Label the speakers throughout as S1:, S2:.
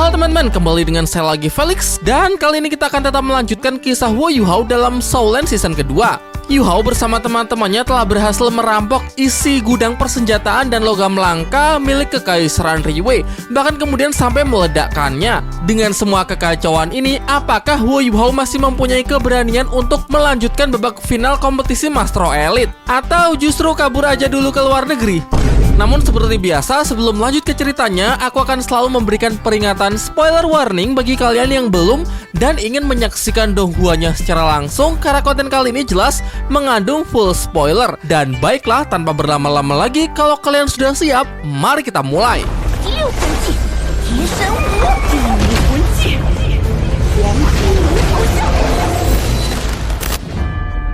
S1: Halo teman-teman, kembali dengan saya lagi Felix. Dan kali ini kita akan tetap melanjutkan kisah Wu Yuhao dalam Soulland season kedua. Yuhao bersama teman-temannya telah berhasil merampok isi gudang persenjataan dan logam langka milik Kekaisaran Riwei, bahkan kemudian sampai meledakkannya. Dengan semua kekacauan ini, apakah Wu Yuhao masih mempunyai keberanian untuk melanjutkan babak final kompetisi Master Elite? Atau justru kabur aja dulu ke luar negeri? Namun seperti biasa, sebelum lanjut ke ceritanya, aku akan selalu memberikan peringatan spoiler warning bagi kalian yang belum dan ingin menyaksikan donghuannya secara langsung, karena konten kali ini jelas mengandung full spoiler. Dan baiklah, tanpa berlama-lama lagi, kalau kalian sudah siap, mari kita mulai.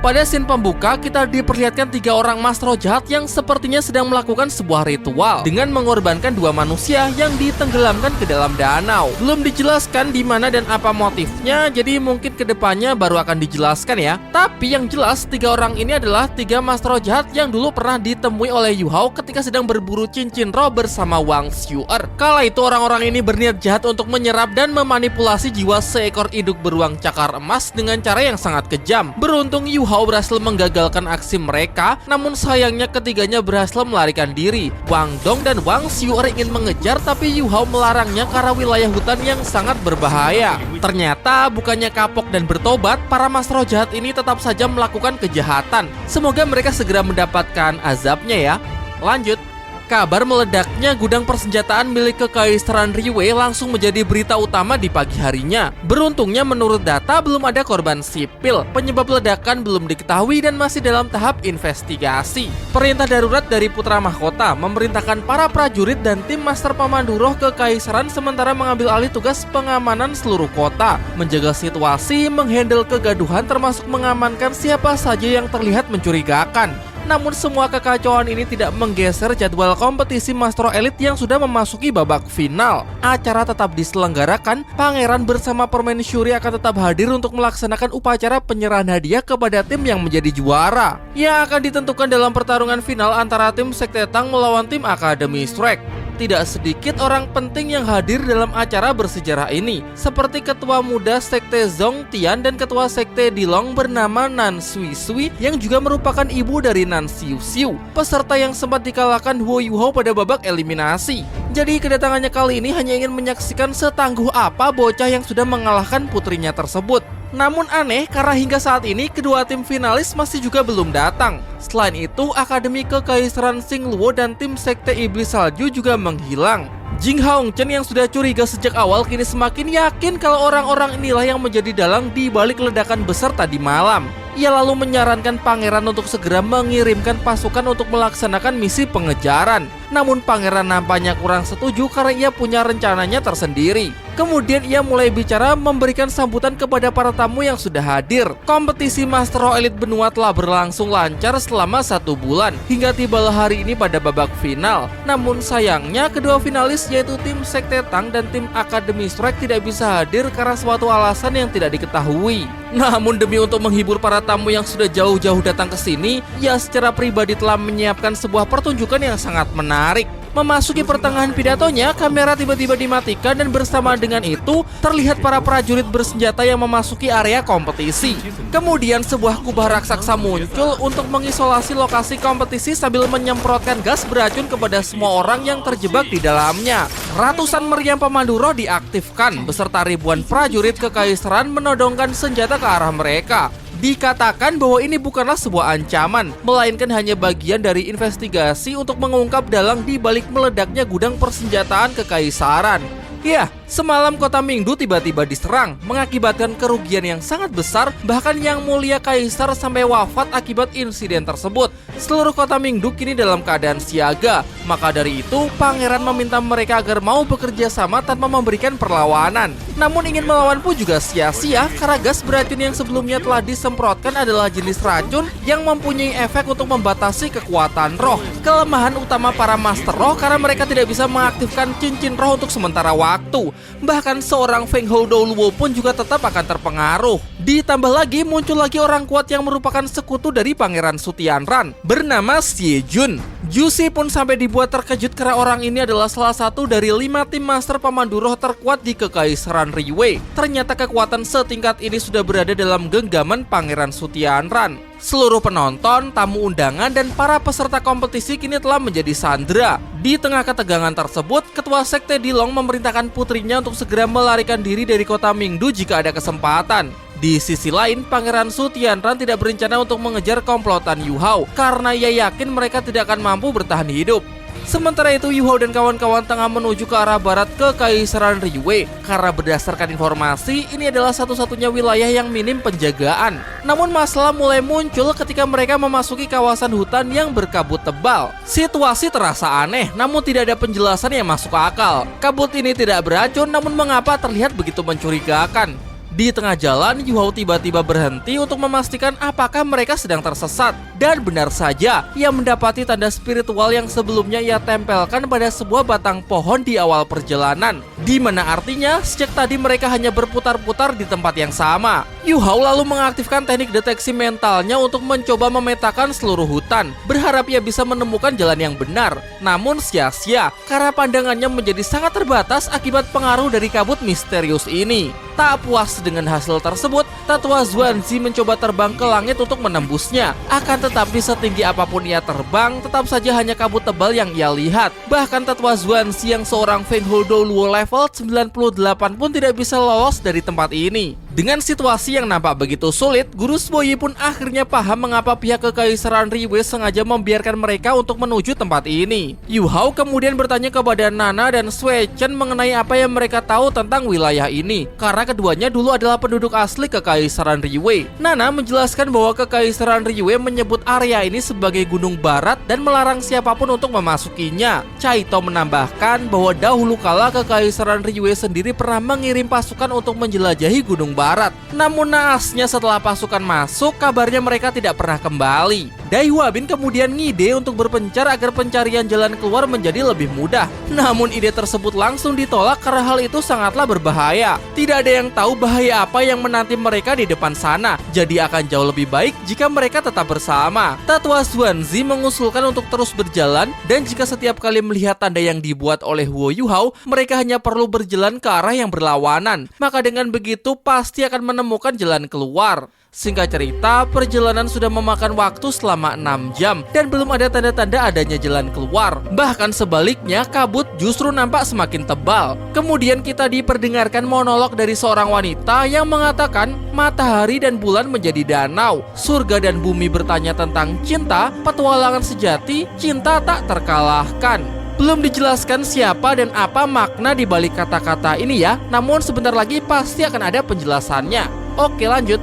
S1: Pada scene pembuka, kita diperlihatkan 3 orang mastro jahat yang sepertinya sedang melakukan sebuah ritual dengan mengorbankan 2 manusia yang ditenggelamkan ke dalam danau. Belum dijelaskan di mana dan apa motifnya, jadi mungkin kedepannya baru akan dijelaskan ya. Tapi yang jelas, 3 orang ini adalah 3 mastro jahat yang dulu pernah ditemui oleh Yuhao ketika sedang berburu cincin roh bersama Wang Xiu'er. Kala itu orang-orang ini berniat jahat untuk menyerap dan memanipulasi jiwa seekor induk beruang cakar emas dengan cara yang sangat kejam. Beruntung Yuhao berhasil menggagalkan aksi mereka, namun sayangnya ketiganya berhasil melarikan diri. Wang Dong dan Wang Xiu'er ingin mengejar, tapi Yuhao melarangnya karena wilayah hutan yang sangat berbahaya. Ternyata bukannya kapok dan bertobat, para mastro jahat ini tetap saja melakukan kejahatan. Semoga mereka segera mendapatkan azabnya ya. Lanjut. Kabar meledaknya gudang persenjataan milik Kekaisaran Riwei langsung menjadi berita utama di pagi harinya. Beruntungnya menurut data belum ada korban sipil. Penyebab ledakan belum diketahui dan masih dalam tahap investigasi. Perintah darurat dari Putra Mahkota memerintahkan para prajurit dan tim master pemandu roh Kekaisaran sementara mengambil alih tugas pengamanan seluruh kota, menjaga situasi, menghandle kegaduhan termasuk mengamankan siapa saja yang terlihat mencurigakan. Namun semua kekacauan ini tidak menggeser jadwal kompetisi Master Elite yang sudah memasuki babak final. Acara tetap diselenggarakan, pangeran bersama permaisuri akan tetap hadir untuk melaksanakan upacara penyerahan hadiah kepada tim yang menjadi juara, yang akan ditentukan dalam pertarungan final antara tim Sekte Tang melawan tim Akademi Shrek. Tidak sedikit orang penting yang hadir dalam acara bersejarah ini, seperti Ketua Muda Sekte Zhong Tian dan Ketua Sekte Dilong bernama Nan Sui Sui yang juga merupakan ibu dari Nan Xiu Xiu, peserta yang sempat dikalahkan Wu Yuhao pada babak eliminasi. Jadi kedatangannya kali ini hanya ingin menyaksikan setangguh apa bocah yang sudah mengalahkan putrinya tersebut. Namun aneh karena hingga saat ini kedua tim finalis masih juga belum datang. Selain itu, Akademi Kekaisaran Xingluo dan tim Sekte Iblis Salju juga menghilang. Jing Haongchen yang sudah curiga sejak awal kini semakin yakin kalau orang-orang inilah yang menjadi dalang di balik ledakan besar tadi malam. Ia lalu menyarankan pangeran untuk segera mengirimkan pasukan untuk melaksanakan misi pengejaran. Namun pangeran nampaknya kurang setuju karena ia punya rencananya tersendiri. Kemudian ia mulai bicara memberikan sambutan kepada para tamu yang sudah hadir. Kompetisi Master Elite Benua telah berlangsung lancar selama 1 bulan hingga tibalah hari ini pada babak final. Namun sayangnya kedua finalis yaitu tim Sekte Tang dan tim Akademi Shrek tidak bisa hadir karena suatu alasan yang tidak diketahui. Namun demi untuk menghibur para tamu yang sudah jauh-jauh datang ke sini, ia secara pribadi telah menyiapkan sebuah pertunjukan yang sangat menarik. Memasuki pertengahan pidatonya, kamera tiba-tiba dimatikan dan bersama dengan itu terlihat para prajurit bersenjata yang memasuki area kompetisi. Kemudian sebuah kubah raksasa muncul untuk mengisolasi lokasi kompetisi sambil menyemprotkan gas beracun kepada semua orang yang terjebak di dalamnya. Ratusan meriam pemandu roh diaktifkan beserta ribuan prajurit kekaisaran menodongkan senjata ke arah mereka. Dikatakan bahwa ini bukanlah sebuah ancaman, melainkan hanya bagian dari investigasi untuk mengungkap dalang di balik meledaknya gudang persenjataan kekaisaran. Ya, semalam kota Mingdu tiba-tiba diserang, mengakibatkan kerugian yang sangat besar, bahkan Yang Mulia Kaisar sampai wafat akibat insiden tersebut. Seluruh kota Mingdu kini dalam keadaan siaga, maka dari itu pangeran meminta mereka agar mau bekerja sama tanpa memberikan perlawanan. Namun ingin melawan pun juga sia-sia karena gas beracun yang sebelumnya telah disemprotkan adalah jenis racun yang mempunyai efek untuk membatasi kekuatan roh. Kelemahan utama para master roh karena mereka tidak bisa mengaktifkan cincin roh untuk sementara waktu. Bahkan seorang Feng Hou Douluo pun juga tetap akan terpengaruh. Ditambah lagi muncul lagi orang kuat yang merupakan sekutu dari Pangeran Sutianran bernama Xie Jun. Juicy pun sampai dibuat terkejut karena orang ini adalah salah satu dari 5 tim master pemandu roh terkuat di Kekaisaran Liyue. Ternyata kekuatan setingkat ini sudah berada dalam genggaman Pangeran Sutianran. Seluruh penonton, tamu undangan, dan para peserta kompetisi kini telah menjadi sandera. Di tengah ketegangan tersebut, Ketua Sekte Dilong memerintahkan putrinya untuk segera melarikan diri dari kota Mingdu jika ada kesempatan. Di sisi lain, Pangeran Sutianran tidak berencana untuk mengejar komplotan Yu Hao karena ia yakin mereka tidak akan mampu bertahan hidup. Sementara itu, Yu Hao dan kawan-kawan tengah menuju ke arah barat Kekaisaran Liyue karena berdasarkan informasi, ini adalah satu-satunya wilayah yang minim penjagaan. Namun masalah mulai muncul ketika mereka memasuki kawasan hutan yang berkabut tebal. Situasi terasa aneh, namun tidak ada penjelasan yang masuk akal. Kabut ini tidak beracun, namun mengapa terlihat begitu mencurigakan? Di tengah jalan, Yu Hao tiba-tiba berhenti untuk memastikan apakah mereka sedang tersesat. Dan benar saja, ia mendapati tanda spiritual yang sebelumnya ia tempelkan pada sebuah batang pohon di awal perjalanan. Di mana artinya, sejak tadi mereka hanya berputar-putar di tempat yang sama. Yu Hao lalu mengaktifkan teknik deteksi mentalnya untuk mencoba memetakan seluruh hutan, berharap ia bisa menemukan jalan yang benar. Namun sia-sia, karena pandangannya menjadi sangat terbatas akibat pengaruh dari kabut misterius ini. Tak puas dengan hasil tersebut, Tetua Xuanzi mencoba terbang ke langit untuk menembusnya. Akan tetapi setinggi apapun ia terbang, tetap saja hanya kabut tebal yang ia lihat. Bahkan Tetua Xuanzi yang seorang Fenghuo Luo level 98 pun tidak bisa lolos dari tempat ini. Dengan situasi yang nampak begitu sulit, Guru Shuoyi pun akhirnya paham mengapa pihak Kekaisaran Liyue sengaja membiarkan mereka untuk menuju tempat ini. Yu Hao kemudian bertanya kepada Nana dan Sui Chen mengenai apa yang mereka tahu tentang wilayah ini, karena keduanya dulu adalah penduduk asli Kekaisaran Liyue. Nana menjelaskan bahwa Kekaisaran Liyue menyebut area ini sebagai Gunung Barat dan melarang siapapun untuk memasukinya. Caito menambahkan bahwa dahulu kala Kekaisaran Liyue sendiri pernah mengirim pasukan untuk menjelajahi Gunung Barat. Namun naasnya setelah pasukan masuk, kabarnya mereka tidak pernah kembali. Dai Huabin kemudian ngide untuk berpencar agar pencarian jalan keluar menjadi lebih mudah. Namun ide tersebut langsung ditolak karena hal itu sangatlah berbahaya. Tidak ada yang tahu bahaya apa yang menanti mereka di depan sana. Jadi akan jauh lebih baik jika mereka tetap bersama. Tetua Xuanzi mengusulkan untuk terus berjalan, dan jika setiap kali melihat tanda yang dibuat oleh Huo Yu Hao, mereka hanya perlu berjalan ke arah yang berlawanan. Maka dengan begitu pasti akan menemukan jalan keluar. Singkat cerita, perjalanan sudah memakan waktu selama 6 jam dan belum ada tanda-tanda adanya jalan keluar. Bahkan sebaliknya, kabut justru nampak semakin tebal. Kemudian kita diperdengarkan monolog dari seorang wanita yang mengatakan matahari dan bulan menjadi danau, surga dan bumi bertanya tentang cinta, petualangan sejati, cinta tak terkalahkan. Belum dijelaskan siapa dan apa makna di balik kata-kata ini ya, namun sebentar lagi pasti akan ada penjelasannya. Oke, lanjut.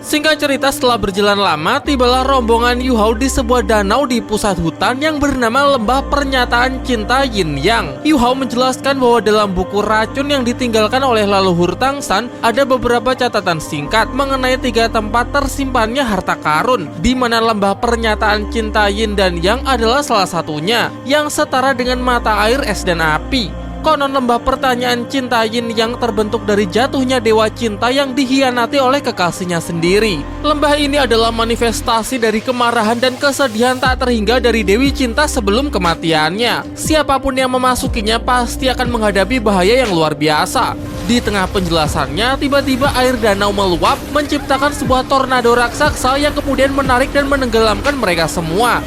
S1: Singkat cerita, setelah berjalan lama, tibalah rombongan Yu Hao di sebuah danau di pusat hutan yang bernama Lembah Pernyataan Cinta Yin Yang. Yu Hao menjelaskan bahwa dalam buku racun yang ditinggalkan oleh leluhur Tang San, ada beberapa catatan singkat mengenai 3 tempat tersimpannya harta karun, di mana Lembah Pernyataan Cinta Yin dan Yang adalah salah satunya, yang setara dengan mata air, es, dan api. Konon lembah pertanyaan cinta Yin yang terbentuk dari jatuhnya dewa cinta yang dikhianati oleh kekasihnya sendiri. Lembah ini adalah manifestasi dari kemarahan dan kesedihan tak terhingga dari Dewi Cinta sebelum kematiannya. Siapapun yang memasukinya pasti akan menghadapi bahaya yang luar biasa. Di tengah penjelasannya, tiba-tiba air danau meluap, menciptakan sebuah tornado raksasa yang kemudian menarik dan menenggelamkan mereka semua.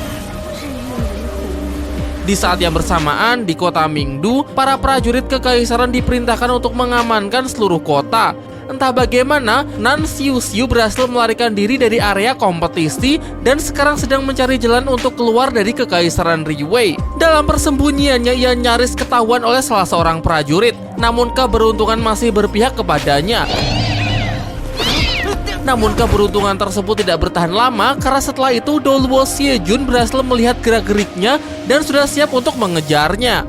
S1: Di saat yang bersamaan, di kota Mingdu, para prajurit kekaisaran diperintahkan untuk mengamankan seluruh kota. Entah bagaimana, Nan Xiu berhasil melarikan diri dari area kompetisi dan sekarang sedang mencari jalan untuk keluar dari Kekaisaran Liyue. Dalam persembunyiannya, ia nyaris ketahuan oleh salah seorang prajurit, namun keberuntungan masih berpihak kepadanya. Namun keberuntungan tersebut tidak bertahan lama karena setelah itu Doluo Xiejun berhasil melihat gerak-geriknya dan sudah siap untuk mengejarnya.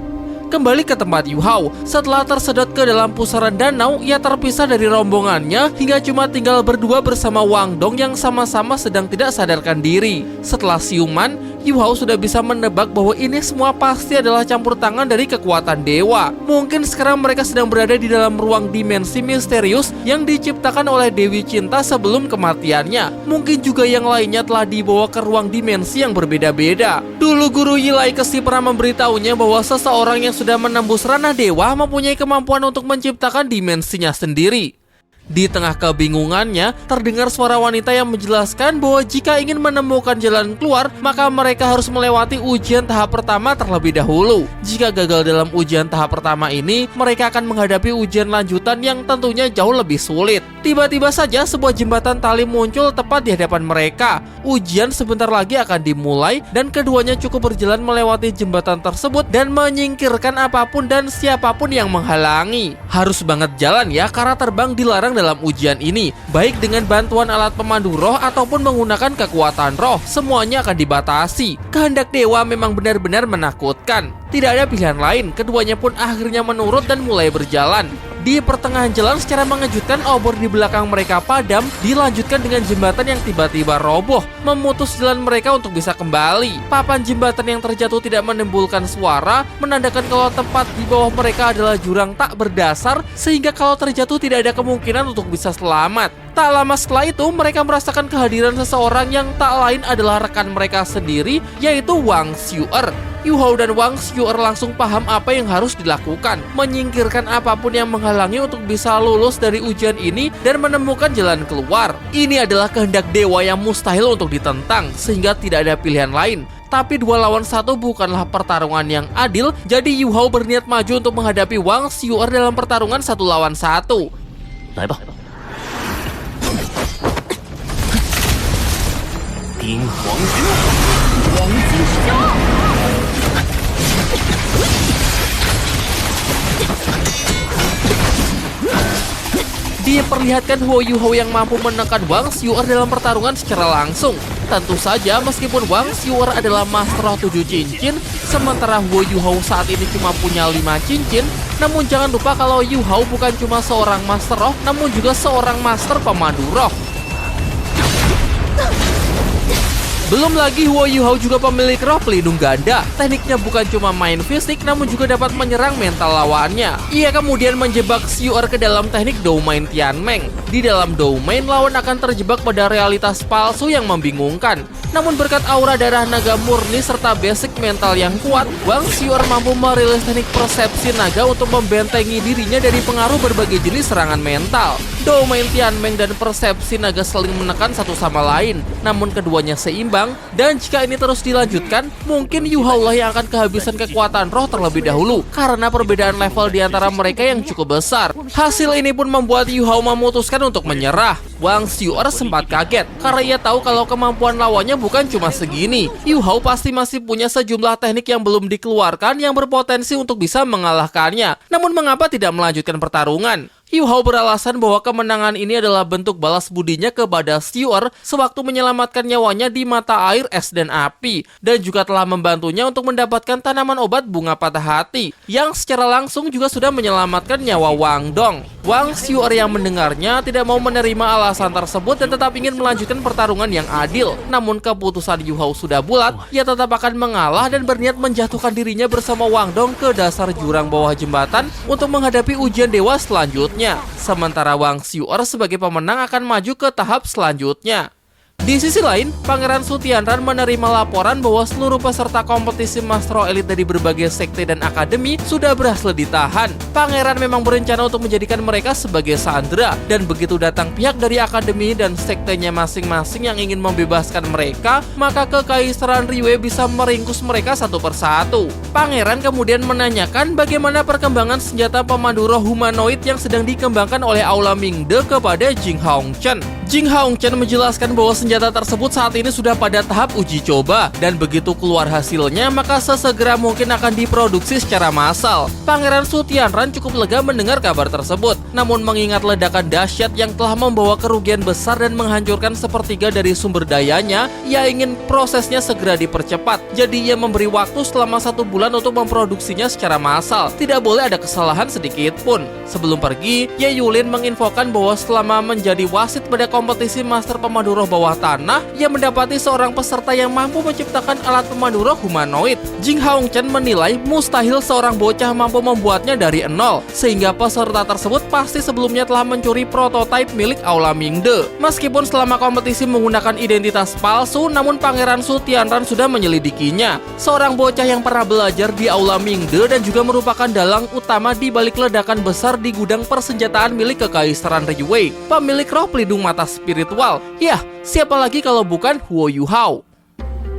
S1: Kembali ke tempat Yu Hao, setelah tersedot ke dalam pusaran danau, ia terpisah dari rombongannya hingga cuma tinggal berdua bersama Wang Dong yang sama-sama sedang tidak sadarkan diri. Setelah siuman, Yu Hao sudah bisa menebak bahwa ini semua pasti adalah campur tangan dari kekuatan dewa. Mungkin sekarang mereka sedang berada di dalam ruang dimensi misterius yang diciptakan oleh Dewi Cinta sebelum kematiannya. Mungkin juga yang lainnya telah dibawa ke ruang dimensi yang berbeda-beda. Dulu Guru Yilai Kesi pernah memberitahunya bahwa seseorang yang sudah menembus ranah dewa mempunyai kemampuan untuk menciptakan dimensinya sendiri. Di tengah kebingungannya, terdengar suara wanita yang menjelaskan bahwa jika ingin menemukan jalan keluar, maka mereka harus melewati ujian tahap pertama terlebih dahulu. Jika gagal dalam ujian tahap pertama ini, mereka akan menghadapi ujian lanjutan yang tentunya jauh lebih sulit. Tiba-tiba saja sebuah jembatan tali muncul tepat di hadapan mereka. Ujian sebentar lagi akan dimulai dan keduanya cukup berjalan melewati jembatan tersebut dan menyingkirkan apapun dan siapapun yang menghalangi. Harus banget jalan ya, karena terbang dilarang dalam ujian ini, baik dengan bantuan alat pemandu roh ataupun menggunakan kekuatan roh, semuanya akan dibatasi. Kehendak dewa memang benar-benar menakutkan. Tidak ada pilihan lain, keduanya pun akhirnya menurut dan mulai berjalan. Di pertengahan jalan secara mengejutkan obor di belakang mereka padam, dilanjutkan dengan jembatan yang tiba-tiba roboh, memutus jalan mereka untuk bisa kembali. Papan jembatan yang terjatuh tidak menimbulkan suara, menandakan kalau tempat di bawah mereka adalah jurang tak berdasar, sehingga kalau terjatuh tidak ada kemungkinan untuk bisa selamat. Tak lama setelah itu, mereka merasakan kehadiran seseorang yang tak lain adalah rekan mereka sendiri, yaitu Wang Xiu'er. Yu Hao dan Wang Xiu'er langsung paham apa yang harus dilakukan, menyingkirkan apapun yang menghalangi untuk bisa lulus dari ujian ini dan menemukan jalan keluar. Ini adalah kehendak dewa yang mustahil untuk ditentang, sehingga tidak ada pilihan lain. Tapi 2 lawan 1 bukanlah pertarungan yang adil, jadi Yu Hao berniat maju untuk menghadapi Wang Xiu'er dalam pertarungan 1 lawan 1.
S2: 来吧，冰皇之王之杀。
S1: Diperlihatkan Huo Yuhao yang mampu menekan Wang Xiu'er dalam pertarungan secara langsung. Tentu saja meskipun Wang Xiu'er adalah Master Roh 7 cincin, sementara Huo Yuhao saat ini cuma punya 5 cincin, namun jangan lupa kalau Yuhao bukan cuma seorang Master Roh, namun juga seorang Master Pemandu Roh. Belum lagi Huo Yuhao juga pemilik roh pelindung ganda. Tekniknya bukan cuma main fisik, namun juga dapat menyerang mental lawannya. Ia kemudian menjebak Xiu'er ke dalam teknik Doumain Tianmeng. Di dalam Doumain, lawan akan terjebak pada realitas palsu yang membingungkan. Namun berkat aura darah naga murni serta basic mental yang kuat, Wang Xiu'er mampu merilis teknik persepsi naga untuk membentengi dirinya dari pengaruh berbagai jenis serangan mental. Doumain Tianmeng dan persepsi naga saling menekan satu sama lain, namun keduanya seimbang. Dan jika ini terus dilanjutkan, mungkin Yu Hao lah yang akan kehabisan kekuatan roh terlebih dahulu karena perbedaan level di antara mereka yang cukup besar. Hasil ini pun membuat Yu Hao memutuskan untuk menyerah. Wang Xiu'er sempat kaget karena ia tahu kalau kemampuan lawannya bukan cuma segini. Yu Hao pasti masih punya sejumlah teknik yang belum dikeluarkan yang berpotensi untuk bisa mengalahkannya. Namun mengapa tidak melanjutkan pertarungan? Yu Hao beralasan bahwa kemenangan ini adalah bentuk balas budinya kepada Xiu'er sewaktu menyelamatkan nyawanya di mata air es dan api, dan juga telah membantunya untuk mendapatkan tanaman obat bunga patah hati, yang secara langsung juga sudah menyelamatkan nyawa Wang Dong. Wang Xiu'er yang mendengarnya tidak mau menerima alasan tersebut dan tetap ingin melanjutkan pertarungan yang adil. Namun keputusan Yu Hao sudah bulat, ia tetap akan mengalah dan berniat menjatuhkan dirinya bersama Wang Dong ke dasar jurang bawah jembatan untuk menghadapi ujian dewa selanjutnya. Sementara Wang Xiu'er sebagai pemenang akan maju ke tahap selanjutnya. Di sisi lain, Pangeran Su Tianran menerima laporan bahwa seluruh peserta kompetisi Master Roh Elite dari berbagai sekte dan akademi sudah berhasil ditahan. Pangeran memang berencana untuk menjadikan mereka sebagai sandera, dan begitu datang pihak dari akademi dan sektenya masing-masing yang ingin membebaskan mereka, maka Kekaisaran Riwei bisa meringkus mereka satu persatu. Pangeran kemudian menanyakan bagaimana perkembangan senjata pemandu roh humanoid yang sedang dikembangkan oleh Aula Mingde kepada Jing Hongchen. Jing Hongchen menjelaskan bahwa senjata tersebut saat ini sudah pada tahap uji coba, dan begitu keluar hasilnya maka sesegera mungkin akan diproduksi secara massal. Pangeran Su Tianran cukup lega mendengar kabar tersebut, namun mengingat ledakan dahsyat yang telah membawa kerugian besar dan menghancurkan sepertiga dari sumber dayanya, ia ingin prosesnya segera dipercepat. Jadi ia memberi waktu selama 1 bulan untuk memproduksinya secara massal. Tidak boleh ada kesalahan sedikit pun. Sebelum pergi, Ye Yulin menginfokan bahwa selama menjadi wasit pada kompetisi Master Pemandu Roh Bawah Tanah, ia mendapati seorang peserta yang mampu menciptakan alat pemandu roh humanoid. Jing Haongchen menilai mustahil seorang bocah mampu membuatnya dari nol, sehingga peserta tersebut pasti sebelumnya telah mencuri prototipe milik Aula Mingde. Meskipun selama kompetisi menggunakan identitas palsu, namun Pangeran Su Tianran sudah menyelidikinya. Seorang bocah yang pernah belajar di Aula Mingde dan juga merupakan dalang utama di balik ledakan besar di gudang persenjataan milik Kekaisaran Riwei, pemilik roh pelindung mata spiritual. Yah, siapa lagi kalau bukan Huo Yuhao.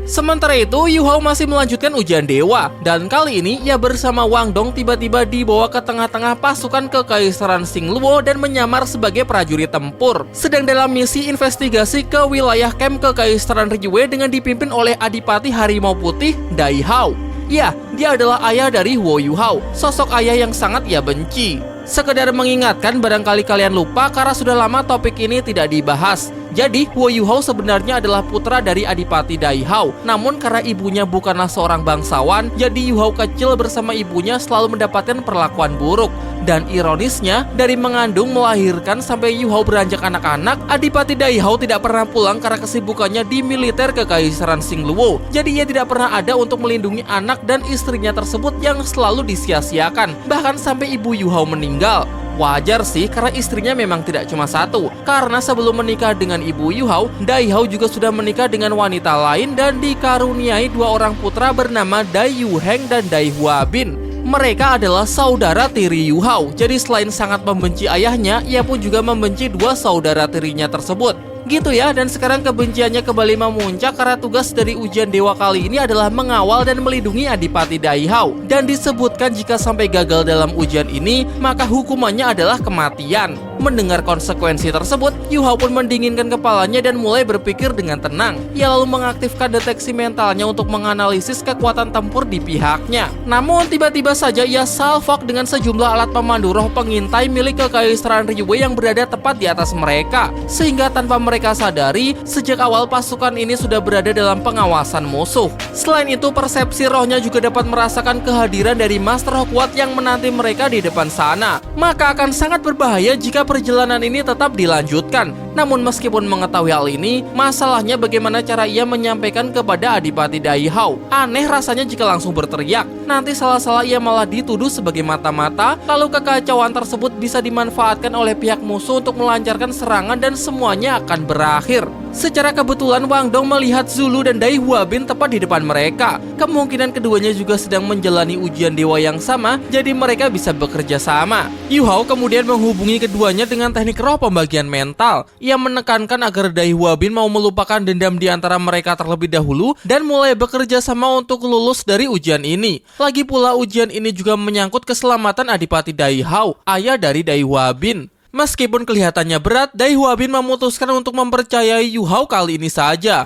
S1: Sementara itu, Yuhao masih melanjutkan ujian dewa, dan kali ini ia bersama Wang Dong tiba-tiba dibawa ke tengah-tengah pasukan Kekaisaran Xingluo dan menyamar sebagai prajurit tempur. Sedang dalam misi investigasi ke wilayah camp Kekaisaran Riwei dengan dipimpin oleh Adipati Harimau Putih, Dai Hao. Ya, dia adalah ayah dari Huo Yuhao, sosok ayah yang sangat ia benci. Sekedar mengingatkan, barangkali kalian lupa karena sudah lama topik ini tidak dibahas. Jadi, Huo Yuhao sebenarnya adalah putra dari Adipati Dai Hao. Namun karena ibunya bukanlah seorang bangsawan, jadi Yuhao kecil bersama ibunya selalu mendapatkan perlakuan buruk. Dan ironisnya, dari mengandung, melahirkan sampai Yuhao beranjak anak-anak, Adipati Dai Hao tidak pernah pulang karena kesibukannya di militer Kekaisaran Xingluo. Jadi ia tidak pernah ada untuk melindungi anak dan istrinya tersebut yang selalu disia-siakan. Bahkan sampai ibu Yuhao meninggal. Wajar sih karena istrinya memang tidak cuma satu. Karena sebelum menikah dengan ibu Yuhao, Dai Hao juga sudah menikah dengan wanita lain dan dikaruniai dua orang putra bernama Dai Yuheng dan Dai Huabin. Mereka adalah saudara tiri Yuhao. Jadi selain sangat membenci ayahnya, ia pun juga membenci dua saudara tirinya tersebut. Gitu ya, dan sekarang kebenciannya kembali memuncak karena tugas dari ujian dewa kali ini adalah mengawal dan melindungi Adipati Dai Hao. Dan disebutkan jika sampai gagal dalam ujian ini, maka hukumannya adalah kematian. Mendengar konsekuensi tersebut, Yuhao pun mendinginkan kepalanya dan mulai berpikir dengan tenang. Ia lalu mengaktifkan deteksi mentalnya untuk menganalisis kekuatan tempur di pihaknya. Namun tiba-tiba saja ia salvok dengan sejumlah alat pemandu roh pengintai milik Kekaisaran Riwei yang berada tepat di atas mereka. Sehingga tanpa mereka sadari, sejak awal pasukan ini sudah berada dalam pengawasan musuh. Selain itu, persepsi rohnya juga dapat merasakan kehadiran dari master roh kuat yang menanti mereka di depan sana. Maka akan sangat berbahaya jika perjalanan ini tetap dilanjutkan. Namun meskipun mengetahui hal ini, masalahnya bagaimana cara ia menyampaikan kepada Adipati Dai Hao. Aneh rasanya jika langsung berteriak. Nanti salah-salah ia malah dituduh sebagai mata-mata, lalu kekacauan tersebut bisa dimanfaatkan oleh pihak musuh untuk melancarkan serangan dan semuanya akan berakhir. Secara kebetulan Wang Dong melihat Zulu dan Dai Huabin tepat di depan mereka. Kemungkinan keduanya juga sedang menjalani ujian dewa yang sama, jadi mereka bisa bekerja sama. Yuhao kemudian menghubungi keduanya dengan teknik roh pembagian mental. Ia menekankan agar Dai Huabin mau melupakan dendam di antara mereka terlebih dahulu dan mulai bekerja sama untuk lulus dari ujian ini. Lagi pula ujian ini juga menyangkut keselamatan Adipati Dai Hao, ayah dari Dai Huabin. Meskipun kelihatannya berat, Dai Huabin memutuskan untuk mempercayai Yuhao kali ini saja.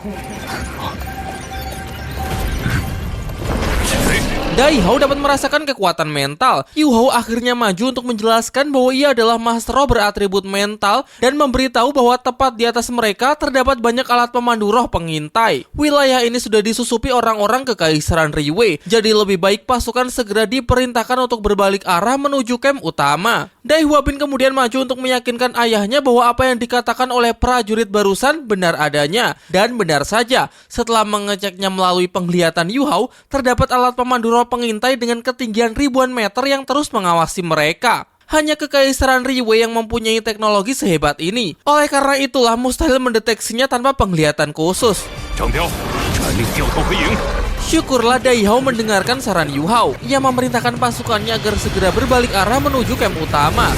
S1: Dai Hao dapat merasakan kekuatan mental. Yuhao akhirnya maju untuk menjelaskan bahwa ia adalah master roh beratribut mental dan memberitahu bahwa tepat di atas mereka terdapat banyak alat pemandu roh pengintai. Wilayah ini sudah disusupi orang-orang Kekaisaran Riwei, jadi lebih baik pasukan segera diperintahkan untuk berbalik arah menuju camp utama. Dai Huabin kemudian maju untuk meyakinkan ayahnya bahwa apa yang dikatakan oleh prajurit barusan benar adanya. Dan benar saja, setelah mengeceknya melalui penglihatan Yuhao, terdapat alat pemandu roh pengintai dengan ketinggian ribuan meter yang terus mengawasi mereka. Hanya Kekaisaran Riwei yang mempunyai teknologi sehebat ini. Oleh karena itulah mustahil mendeteksinya tanpa penglihatan khusus. Syukurlah Dai Hao mendengarkan saran Yuhao. Ia memerintahkan pasukannya agar segera berbalik arah menuju camp utama.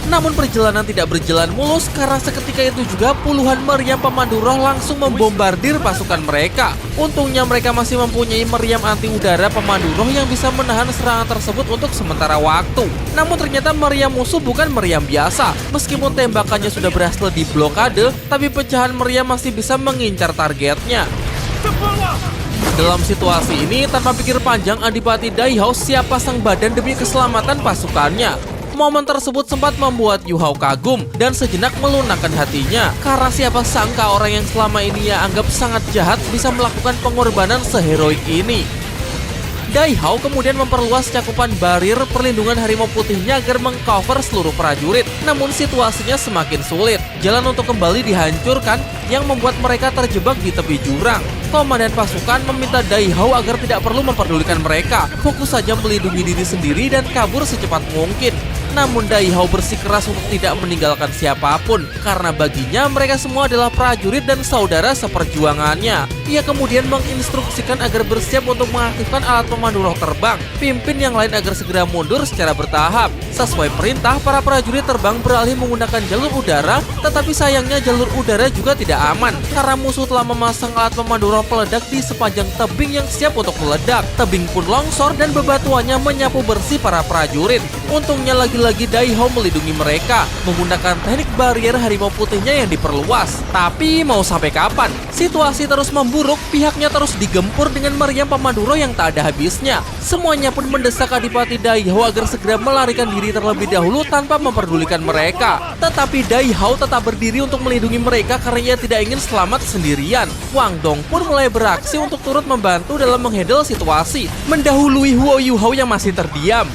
S1: Namun perjalanan tidak berjalan mulus karena seketika itu juga puluhan meriam pemandu roh langsung membombardir pasukan mereka. Untungnya mereka masih mempunyai meriam anti udara pemandu roh yang bisa menahan serangan tersebut untuk sementara waktu. Namun ternyata meriam musuh bukan meriam biasa. Meskipun tembakannya sudah berhasil diblokade, tapi pecahan meriam masih bisa mengincar targetnya. Dalam situasi ini, tanpa pikir panjang, Adipati Dai Hao siap pasang badan demi keselamatan pasukannya. Momen tersebut sempat membuat Yuhao kagum dan sejenak melunakkan hatinya. Karena siapa sangka orang yang selama ini ia anggap sangat jahat bisa melakukan pengorbanan seheroik ini. Dai Hao kemudian memperluas cakupan barir perlindungan harimau putihnya agar mengcover seluruh prajurit. Namun situasinya semakin sulit. Jalan untuk kembali dihancurkan yang membuat mereka terjebak di tepi jurang. Komandan pasukan meminta Dai Hao agar tidak perlu memperdulikan mereka, fokus saja melindungi diri sendiri dan kabur secepat mungkin. Namun Dai Hao bersikeras untuk tidak meninggalkan siapapun, karena baginya mereka semua adalah prajurit dan saudara seperjuangannya. Ia kemudian menginstruksikan agar bersiap untuk mengaktifkan alat pemandu roh terbang, pimpin yang lain agar segera mundur secara bertahap. Sesuai perintah, para prajurit terbang beralih menggunakan jalur udara, tetapi sayangnya jalur udara juga tidak aman, karena musuh telah memasang alat pemandu roh peledak di sepanjang tebing yang siap untuk meledak. Tebing pun longsor dan bebatuannya menyapu bersih para prajurit. Untungnya lagi-lagi Dai Hao melindungi mereka menggunakan teknik barrier harimau putihnya yang diperluas. Tapi mau sampai kapan? Situasi terus memburuk, pihaknya terus digempur dengan meriam pemandu roh yang tak ada habisnya. Semuanya pun mendesak Adipati Dai Hao agar segera melarikan diri terlebih dahulu tanpa memperdulikan mereka. Tetapi Dai Hao tetap berdiri untuk melindungi mereka karena ia tidak ingin selamat sendirian. Wang Dong pun mulai beraksi untuk turut membantu dalam menghandle situasi, mendahului Huo Yuhao yang masih terdiam.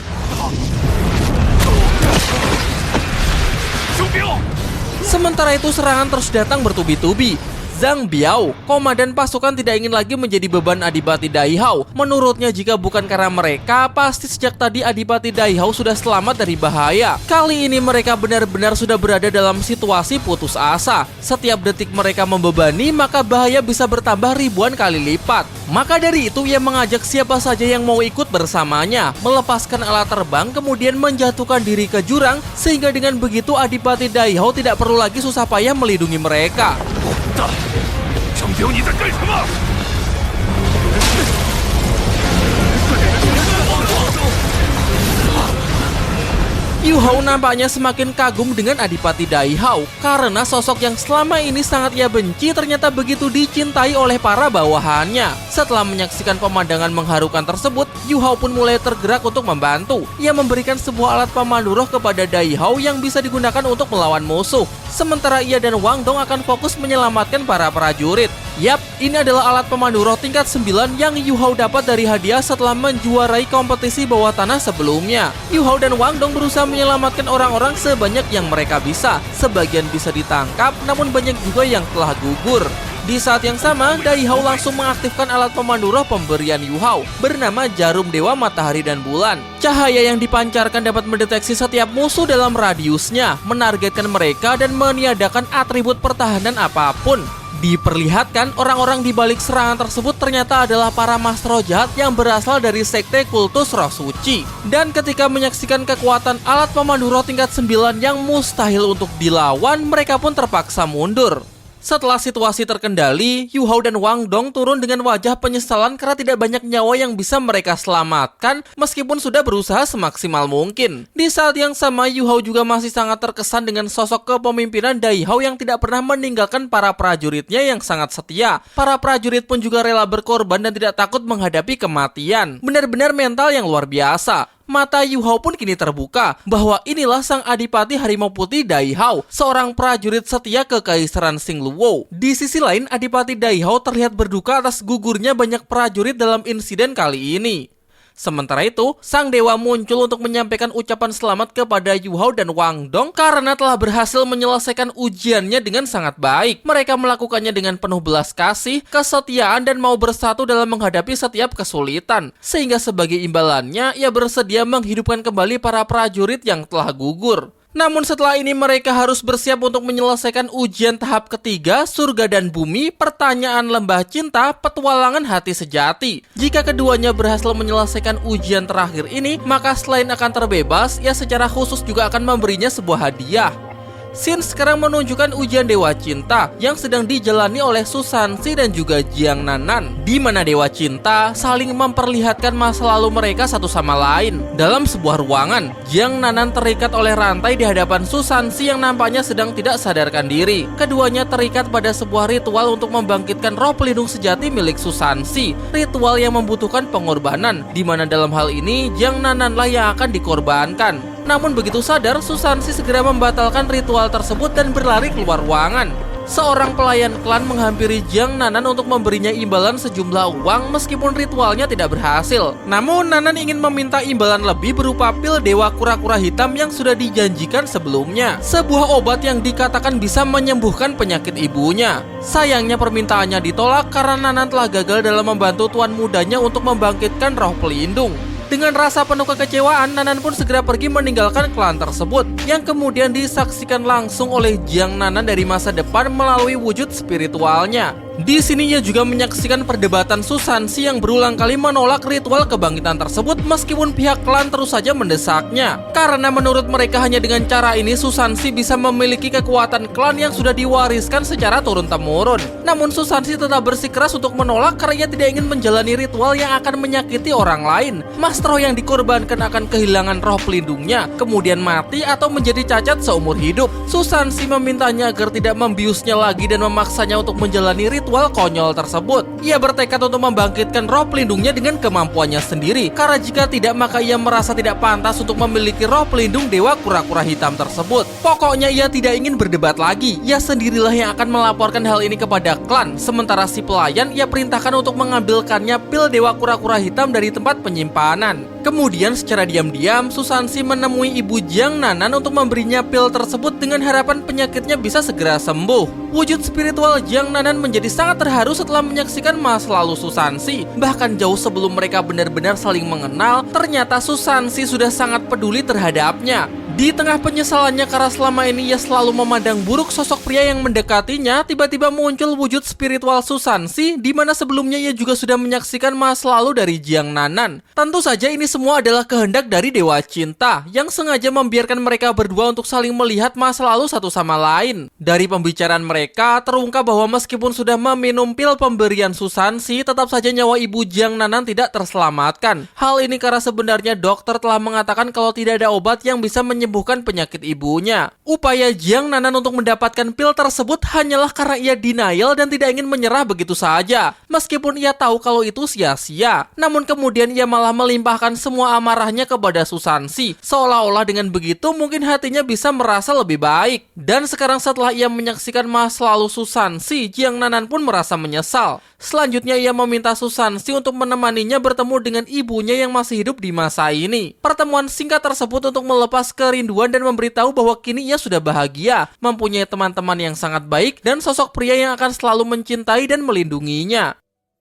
S1: Sementara itu serangan terus datang bertubi-tubi. Zhang Biao, komandan pasukan, tidak ingin lagi menjadi beban Adipati Dai Hao. Menurutnya jika bukan karena mereka, pasti sejak tadi Adipati Dai Hao sudah selamat dari bahaya. Kali ini mereka benar-benar sudah berada dalam situasi putus asa. Setiap detik mereka membebani, maka bahaya bisa bertambah ribuan kali lipat. Maka dari itu ia mengajak siapa saja yang mau ikut bersamanya, melepaskan alat terbang kemudian menjatuhkan diri ke jurang, sehingga dengan begitu Adipati Dai Hao tidak perlu lagi susah payah melindungi mereka.
S2: 张彪，你在干什么？
S1: Yu Hao nampaknya semakin kagum dengan Adipati Dai Hao karena sosok yang selama ini sangat ia benci ternyata begitu dicintai oleh para bawahannya. Setelah menyaksikan pemandangan mengharukan tersebut, Yu Hao pun mulai tergerak untuk membantu. Ia memberikan sebuah alat pemandu roh kepada Dai Hao yang bisa digunakan untuk melawan musuh. Sementara ia dan Wang Dong akan fokus menyelamatkan para prajurit. Yap, ini adalah alat pemandu roh tingkat 9 yang Yu Hao dapat dari hadiah setelah menjuarai kompetisi bawah tanah sebelumnya. Yu Hao dan Wang Dong berusaha menyelamatkan orang-orang sebanyak yang mereka bisa. Sebagian bisa ditangkap, namun banyak juga yang telah gugur. Di saat yang sama, Dai Hao langsung mengaktifkan alat pemandu roh pemberian Yu Hao bernama Jarum Dewa Matahari dan Bulan. Cahaya yang dipancarkan dapat mendeteksi setiap musuh dalam radiusnya, menargetkan mereka dan meniadakan atribut pertahanan apapun. Diperlihatkan orang-orang di balik serangan tersebut ternyata adalah para mastro jahat yang berasal dari sekte kultus roh suci. Dan ketika menyaksikan kekuatan alat pemandu roh tingkat 9 yang mustahil untuk dilawan, mereka pun terpaksa mundur. Setelah situasi terkendali, Yu Hao dan Wang Dong turun dengan wajah penyesalan karena tidak banyak nyawa yang bisa mereka selamatkan meskipun sudah berusaha semaksimal mungkin. Di saat yang sama, Yu Hao juga masih sangat terkesan dengan sosok kepemimpinan Dai Hao yang tidak pernah meninggalkan para prajuritnya yang sangat setia. Para prajurit pun juga rela berkorban dan tidak takut menghadapi kematian. Benar-benar mental yang luar biasa. Mata Yu Hao pun kini terbuka bahwa inilah sang Adipati Harimau Putih Dai Hao, seorang prajurit setia kekaisaran Xing Luo. Di sisi lain, Adipati Dai Hao terlihat berduka atas gugurnya banyak prajurit dalam insiden kali ini. Sementara itu, sang dewa muncul untuk menyampaikan ucapan selamat kepada Yu Hao dan Wang Dong karena telah berhasil menyelesaikan ujiannya dengan sangat baik. Mereka melakukannya dengan penuh belas kasih, kesetiaan, dan mau bersatu dalam menghadapi setiap kesulitan. Sehingga sebagai imbalannya, ia bersedia menghidupkan kembali para prajurit yang telah gugur. Namun setelah ini mereka harus bersiap untuk menyelesaikan ujian tahap ketiga, surga dan bumi, pertanyaan lembah cinta, petualangan hati sejati. Jika keduanya berhasil menyelesaikan ujian terakhir ini, maka selain akan terbebas, ia secara khusus juga akan memberinya sebuah hadiah. Scene sekarang menunjukkan ujian Dewa Cinta yang sedang dijalani oleh Susansi dan juga Jiang Nanan, di mana Dewa Cinta saling memperlihatkan masa lalu mereka satu sama lain. Dalam sebuah ruangan, Jiang Nanan terikat oleh rantai di hadapan Susansi yang nampaknya sedang tidak sadarkan diri. Keduanya terikat pada sebuah ritual untuk membangkitkan roh pelindung sejati milik Susansi. Ritual yang membutuhkan pengorbanan, di mana dalam hal ini Jiang Nananlah yang akan dikorbankan. Namun begitu sadar, Susansi segera membatalkan ritual tersebut dan berlari keluar ruangan. Seorang pelayan klan menghampiri Jiang Nanan untuk memberinya imbalan sejumlah uang meskipun ritualnya tidak berhasil. Namun Nanan ingin meminta imbalan lebih berupa pil dewa kura-kura hitam yang sudah dijanjikan sebelumnya. Sebuah obat yang dikatakan bisa menyembuhkan penyakit ibunya. Sayangnya permintaannya ditolak karena Nanan telah gagal dalam membantu tuan mudanya untuk membangkitkan roh pelindung. Dengan rasa penuh kekecewaan, Nanan pun segera pergi meninggalkan klan tersebut, yang kemudian disaksikan langsung oleh Jiang Nanan dari masa depan melalui wujud spiritualnya. Di sini ia juga menyaksikan perdebatan Susansi yang berulang kali menolak ritual kebangkitan tersebut meskipun pihak klan terus saja mendesaknya. Karena menurut mereka hanya dengan cara ini Susansi bisa memiliki kekuatan klan yang sudah diwariskan secara turun-temurun. Namun Susansi tetap bersikeras untuk menolak karena ia tidak ingin menjalani ritual yang akan menyakiti orang lain. Mastro yang dikorbankan akan kehilangan roh pelindungnya, kemudian mati atau menjadi cacat seumur hidup. Susansi memintanya agar tidak membiusnya lagi dan memaksanya untuk menjalani ritual konyol tersebut. Ia bertekad untuk membangkitkan roh pelindungnya dengan kemampuannya sendiri, karena jika tidak maka ia merasa tidak pantas untuk memiliki roh pelindung dewa kura-kura hitam tersebut. Pokoknya ia tidak ingin berdebat lagi, ia sendirilah yang akan melaporkan hal ini kepada klan. Sementara si pelayan ia perintahkan untuk mengambilkannya pil dewa kura-kura hitam dari tempat penyimpanan. Kemudian secara diam-diam Susansi menemui ibu Jiang Nanan untuk memberinya pil tersebut dengan harapan penyakitnya bisa segera sembuh. Wujud spiritual Jiang Nanan menjadi sangat terharu setelah menyaksikan masa lalu Susansi. Bahkan jauh sebelum mereka benar-benar saling mengenal, ternyata Susansi sudah sangat peduli terhadapnya. Di tengah penyesalannya karena selama ini ia selalu memandang buruk sosok pria yang mendekatinya, tiba-tiba muncul wujud spiritual Susansi, di mana sebelumnya ia juga sudah menyaksikan masa lalu dari Jiang Nanan. Tentu saja ini semua adalah kehendak dari Dewa Cinta, yang sengaja membiarkan mereka berdua untuk saling melihat masa lalu satu sama lain. Dari pembicaraan mereka, terungkap bahwa meskipun sudah meminum pil pemberian Susansi, tetap saja nyawa ibu Jiang Nanan tidak terselamatkan. Hal ini karena sebenarnya dokter telah mengatakan kalau tidak ada obat yang bisa menyembuhkan penyakit ibunya. Upaya Jiang Nanan untuk mendapatkan pil tersebut hanyalah karena ia denial dan tidak ingin menyerah begitu saja, meskipun ia tahu kalau itu sia-sia. Namun kemudian ia malah melimpahkan semua amarahnya kepada Susansi, seolah-olah dengan begitu mungkin hatinya bisa merasa lebih baik. Dan sekarang setelah ia menyaksikan masa lalu Susansi, Jiang Nanan pun merasa menyesal. Selanjutnya ia meminta Susansi untuk menemaninya bertemu dengan ibunya yang masih hidup di masa ini. Pertemuan singkat tersebut untuk melepas kerinduan dan memberitahu bahwa kini ia sudah bahagia, mempunyai teman-teman yang sangat baik dan sosok pria yang akan selalu mencintai dan melindunginya.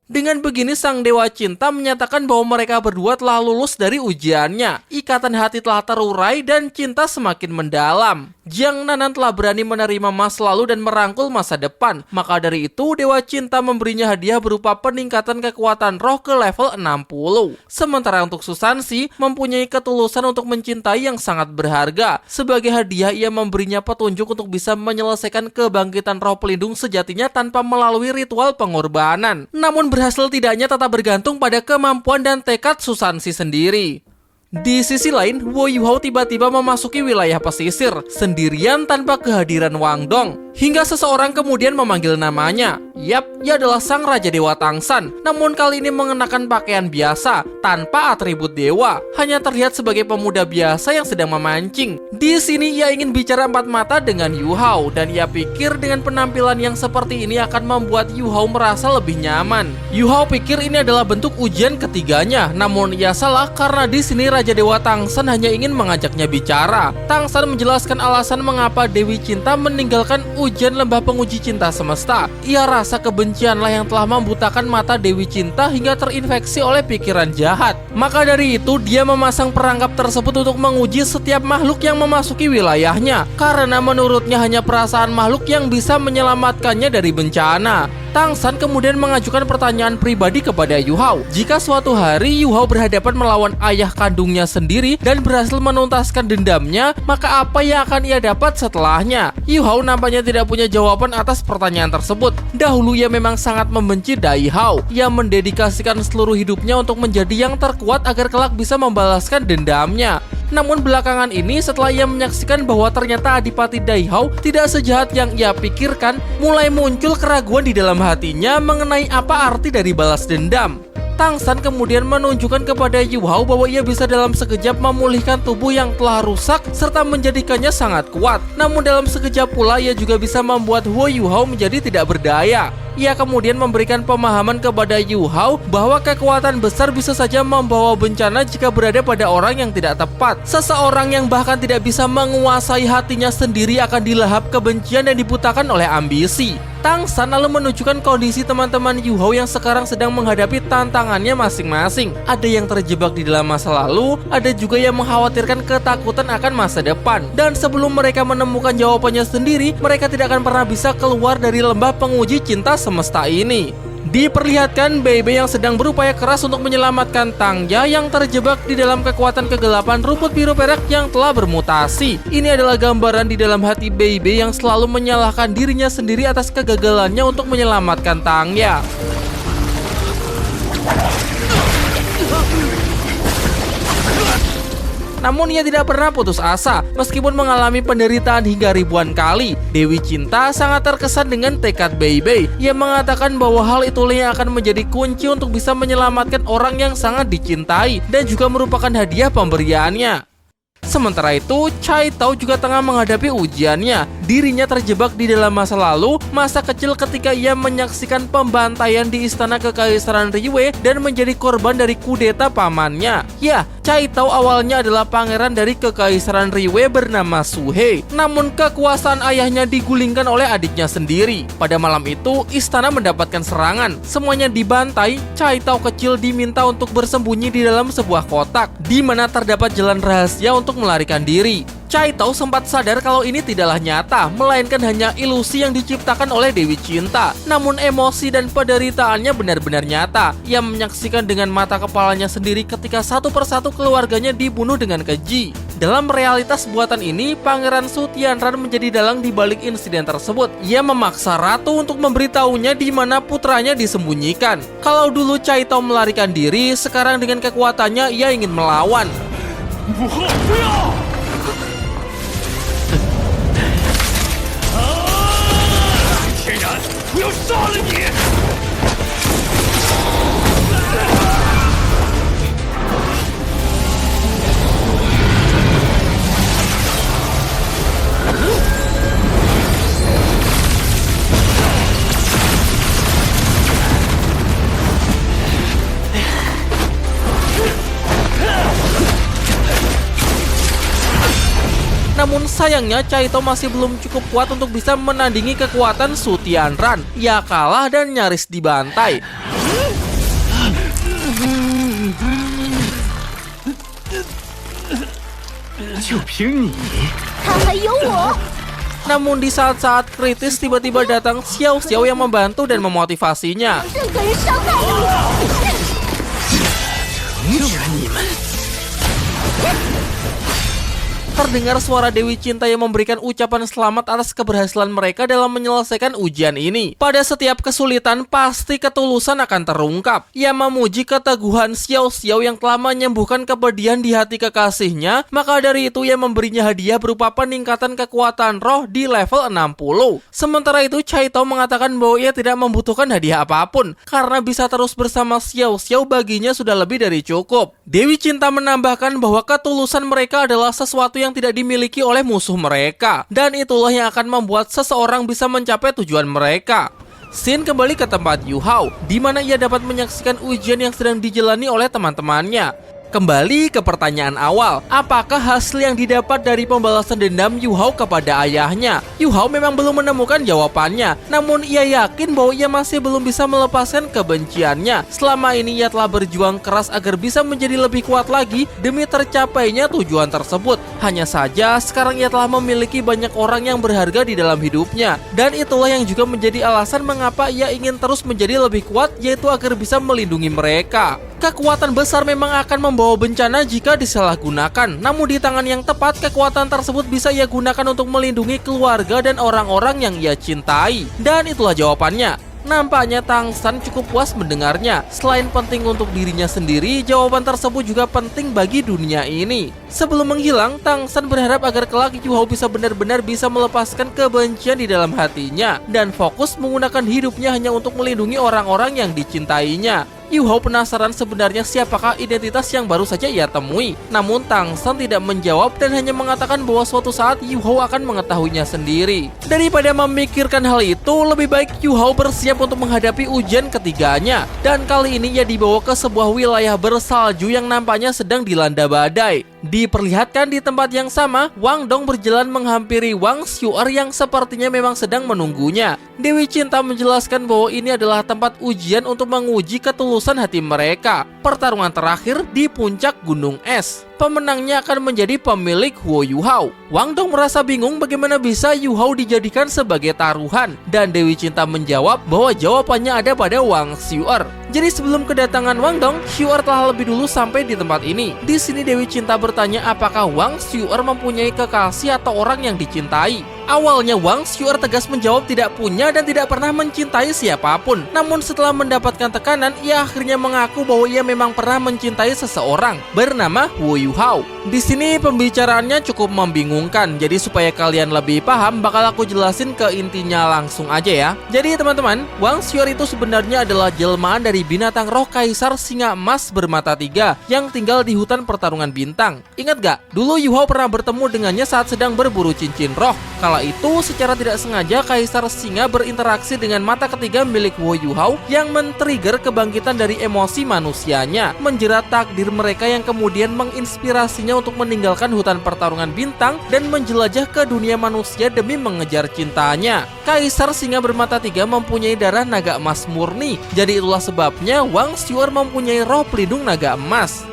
S1: Dengan begini sang Dewa Cinta menyatakan bahwa mereka berdua telah lulus dari ujiannya. Ikatan hati telah terurai dan cinta semakin mendalam. Jiang Nanan telah berani menerima masa lalu dan merangkul masa depan. Maka dari itu Dewa Cinta memberinya hadiah berupa peningkatan kekuatan roh ke level 60. Sementara untuk Susansi mempunyai ketulusan untuk mencintai yang sangat berharga. Sebagai hadiah ia memberinya petunjuk untuk bisa menyelesaikan kebangkitan roh pelindung sejatinya tanpa melalui ritual pengorbanan. Namun berhasil tidaknya tetap bergantung pada kemampuan dan tekad Susansi sendiri. Di sisi lain, Wo Yuhao tiba-tiba memasuki wilayah pesisir sendirian tanpa kehadiran Wang Dong. Hingga seseorang kemudian memanggil namanya. Yap, ia adalah sang Raja Dewa Tangsan. Namun kali ini mengenakan pakaian biasa, tanpa atribut dewa. Hanya terlihat sebagai pemuda biasa yang sedang memancing. Di sini ia ingin bicara empat mata dengan Yu Hao, dan ia pikir dengan penampilan yang seperti ini akan membuat Yu Hao merasa lebih nyaman. Yu Hao pikir ini adalah bentuk ujian ketiganya, namun ia salah karena di sini Raja Dewa Tangsan hanya ingin mengajaknya bicara. Tangsan menjelaskan alasan mengapa Dewi Cinta meninggalkan ujian lembah penguji cinta semesta. Ia rasa kebencianlah yang telah membutakan mata Dewi Cinta hingga terinfeksi oleh pikiran jahat. Maka dari itu dia memasang perangkap tersebut untuk menguji setiap makhluk yang memasuki wilayahnya, karena menurutnya hanya perasaan makhluk yang bisa menyelamatkannya dari bencana. Tangsan kemudian mengajukan pertanyaan pribadi kepada Yu Hao. Jika suatu hari Yu Hao berhadapan melawan ayah kandungnya sendiri dan berhasil menuntaskan dendamnya, maka apa yang akan ia dapat setelahnya? Yu Hao nampaknya tidak punya jawaban atas pertanyaan tersebut. Dahulu ia memang sangat membenci Dai Hao. Ia mendedikasikan seluruh hidupnya untuk menjadi yang terkuat agar kelak bisa membalaskan dendamnya. Namun belakangan ini setelah ia menyaksikan bahwa ternyata Adipati Dai Hao tidak sejahat yang ia pikirkan, mulai muncul keraguan di dalam hatinya mengenai apa arti dari balas dendam. Tang San kemudian menunjukkan kepada Yu Hao bahwa ia bisa dalam sekejap memulihkan tubuh yang telah rusak serta menjadikannya sangat kuat. Namun dalam sekejap pula ia juga bisa membuat Huo Yu Hao menjadi tidak berdaya. Ia kemudian memberikan pemahaman kepada Yu Hao bahwa kekuatan besar bisa saja membawa bencana jika berada pada orang yang tidak tepat. Seseorang yang bahkan tidak bisa menguasai hatinya sendiri akan dilahap kebencian dan dibutakan oleh ambisi. Tang San lalu menunjukkan kondisi teman-teman Yu Hao yang sekarang sedang menghadapi tantangannya masing-masing. Ada yang terjebak di dalam masa lalu, ada juga yang mengkhawatirkan ketakutan akan masa depan. Dan sebelum mereka menemukan jawabannya sendiri, mereka tidak akan pernah bisa keluar dari lembah penguji cinta semesta ini. Diperlihatkan Bei Bei yang sedang berupaya keras untuk menyelamatkan Tang Ya yang terjebak di dalam kekuatan kegelapan rumput biru perak yang telah bermutasi. Ini adalah gambaran di dalam hati Bei Bei yang selalu menyalahkan dirinya sendiri atas kegagalannya untuk menyelamatkan Tang Ya. Namun ia tidak pernah putus asa, meskipun mengalami penderitaan hingga ribuan kali. Dewi Cinta sangat terkesan dengan tekad Bei Bei. Ia mengatakan bahwa hal itulah yang akan menjadi kunci untuk bisa menyelamatkan orang yang sangat dicintai dan juga merupakan hadiah pemberiannya. Sementara itu, Cai Tao juga tengah menghadapi ujiannya. Dirinya terjebak di dalam masa lalu, masa kecil ketika ia menyaksikan pembantaian di istana kekaisaran Riwei dan menjadi korban dari kudeta pamannya. Ya, Cai Tao awalnya adalah pangeran dari kekaisaran Riwei bernama Su He. Namun kekuasaan ayahnya digulingkan oleh adiknya sendiri. Pada malam itu, istana mendapatkan serangan. Semuanya dibantai. Cai Tao kecil diminta untuk bersembunyi di dalam sebuah kotak, di mana terdapat jalan rahasia untuk melarikan diri. Cai Tao sempat sadar kalau ini tidaklah nyata, melainkan hanya ilusi yang diciptakan oleh Dewi Cinta. Namun emosi dan penderitaannya benar-benar nyata. Ia menyaksikan dengan mata kepalanya sendiri ketika satu persatu keluarganya dibunuh dengan keji. Dalam realitas buatan ini, Pangeran Su Tianran menjadi dalang di balik insiden tersebut. Ia memaksa ratu untuk memberitahunya di mana putranya disembunyikan. Kalau dulu Cai Tao melarikan diri, sekarang dengan kekuatannya ia ingin melawan.
S2: 天然，我要杀了你！
S1: Namun sayangnya Cai Tao masih belum cukup kuat untuk bisa menandingi kekuatan Su Tianran. Ia kalah dan nyaris dibantai. Namun di saat-saat kritis tiba-tiba datang Xiao Xiao yang membantu dan memotivasinya. Terdengar suara Dewi Cinta yang memberikan ucapan selamat atas keberhasilan mereka dalam menyelesaikan ujian ini. Pada setiap kesulitan, pasti ketulusan akan terungkap. Ia memuji keteguhan Xiao Xiao yang telah menyembuhkan kepedihan di hati kekasihnya, maka dari itu ia memberinya hadiah berupa peningkatan kekuatan roh di level 60. Sementara itu, Cai Tao mengatakan bahwa ia tidak membutuhkan hadiah apapun, karena bisa terus bersama Xiao Xiao baginya sudah lebih dari cukup. Dewi Cinta menambahkan bahwa ketulusan mereka adalah sesuatu yang tidak dimiliki oleh musuh mereka, dan itulah yang akan membuat seseorang bisa mencapai tujuan mereka. Shin kembali ke tempat Yu Hao, di mana ia dapat menyaksikan ujian yang sedang dijalani oleh teman-temannya. Kembali ke pertanyaan awal, apakah hasil yang didapat dari pembalasan dendam Yu Hao kepada ayahnya? Yu Hao memang belum menemukan jawabannya, namun ia yakin bahwa ia masih belum bisa melepaskan kebenciannya. Selama ini ia telah berjuang keras agar bisa menjadi lebih kuat lagi demi tercapainya tujuan tersebut. Hanya saja sekarang ia telah memiliki banyak orang yang berharga di dalam hidupnya, dan itulah yang juga menjadi alasan mengapa ia ingin terus menjadi lebih kuat, yaitu agar bisa melindungi mereka. Kekuatan besar memang akan membawa bencana jika disalahgunakan. Namun di tangan yang tepat, kekuatan tersebut bisa ia gunakan untuk melindungi keluarga dan orang-orang yang ia cintai. Dan itulah jawabannya. Nampaknya Tang San cukup puas mendengarnya. Selain penting untuk dirinya sendiri, jawaban tersebut juga penting bagi dunia ini. Sebelum menghilang, Tang San berharap agar kelak Yu Hao bisa benar-benar bisa melepaskan kebencian di dalam hatinya dan fokus menggunakan hidupnya hanya untuk melindungi orang-orang yang dicintainya. Yu Hao penasaran sebenarnya siapakah identitas yang baru saja ia temui. Namun Tang San tidak menjawab dan hanya mengatakan bahwa suatu saat Yu Hao akan mengetahuinya sendiri. Daripada memikirkan hal itu, lebih baik Yu Hao bersiap untuk menghadapi ujian ketiganya. Dan kali ini ia dibawa ke sebuah wilayah bersalju yang nampaknya sedang dilanda badai. Diperlihatkan di tempat yang sama, Wang Dong berjalan menghampiri Wang Xiu'er yang sepertinya memang sedang menunggunya. Dewi Cinta menjelaskan bahwa ini adalah tempat ujian untuk menguji ketulusan hati mereka. Pertarungan terakhir di puncak gunung es. Pemenangnya akan menjadi pemilik Huo Yu Hao. Wang Dong merasa bingung bagaimana bisa Yu Hao dijadikan sebagai taruhan. Dan Dewi Cinta menjawab bahwa jawabannya ada pada Wang Xiu'er. Jadi sebelum kedatangan Wang Dong, Xiu'er telah lebih dulu sampai di tempat ini. Di sini Dewi Cinta bertanya apakah Wang Xiu'er mempunyai kekasih atau orang yang dicintai. Awalnya Wang Xiu'er tegas menjawab tidak punya dan tidak pernah mencintai siapapun. Namun setelah mendapatkan tekanan, ia akhirnya mengaku bahwa ia memang pernah mencintai seseorang bernama Huo Yu Hao. Di sini pembicaraannya cukup membingungkan. Jadi supaya kalian lebih paham, bakal aku jelasin ke intinya langsung aja ya. Jadi teman-teman, Wang Xiu'er itu sebenarnya adalah jelmaan dari binatang roh kaisar singa emas bermata tiga yang tinggal di hutan pertarungan bintang. Ingat gak? Dulu Yu Hao pernah bertemu dengannya saat sedang berburu cincin roh. Kala itu secara tidak sengaja kaisar singa berinteraksi dengan mata ketiga milik Huo Yu Hao yang men-trigger kebangkitan dari emosi manusianya, menjerat takdir mereka yang kemudian menginspirasinya untuk meninggalkan hutan pertarungan bintang dan menjelajah ke dunia manusia demi mengejar cintanya. Kaisar singa bermata tiga mempunyai darah naga emas murni, jadi itulah sebabnya Wang Xiu'er mempunyai roh pelindung naga emas.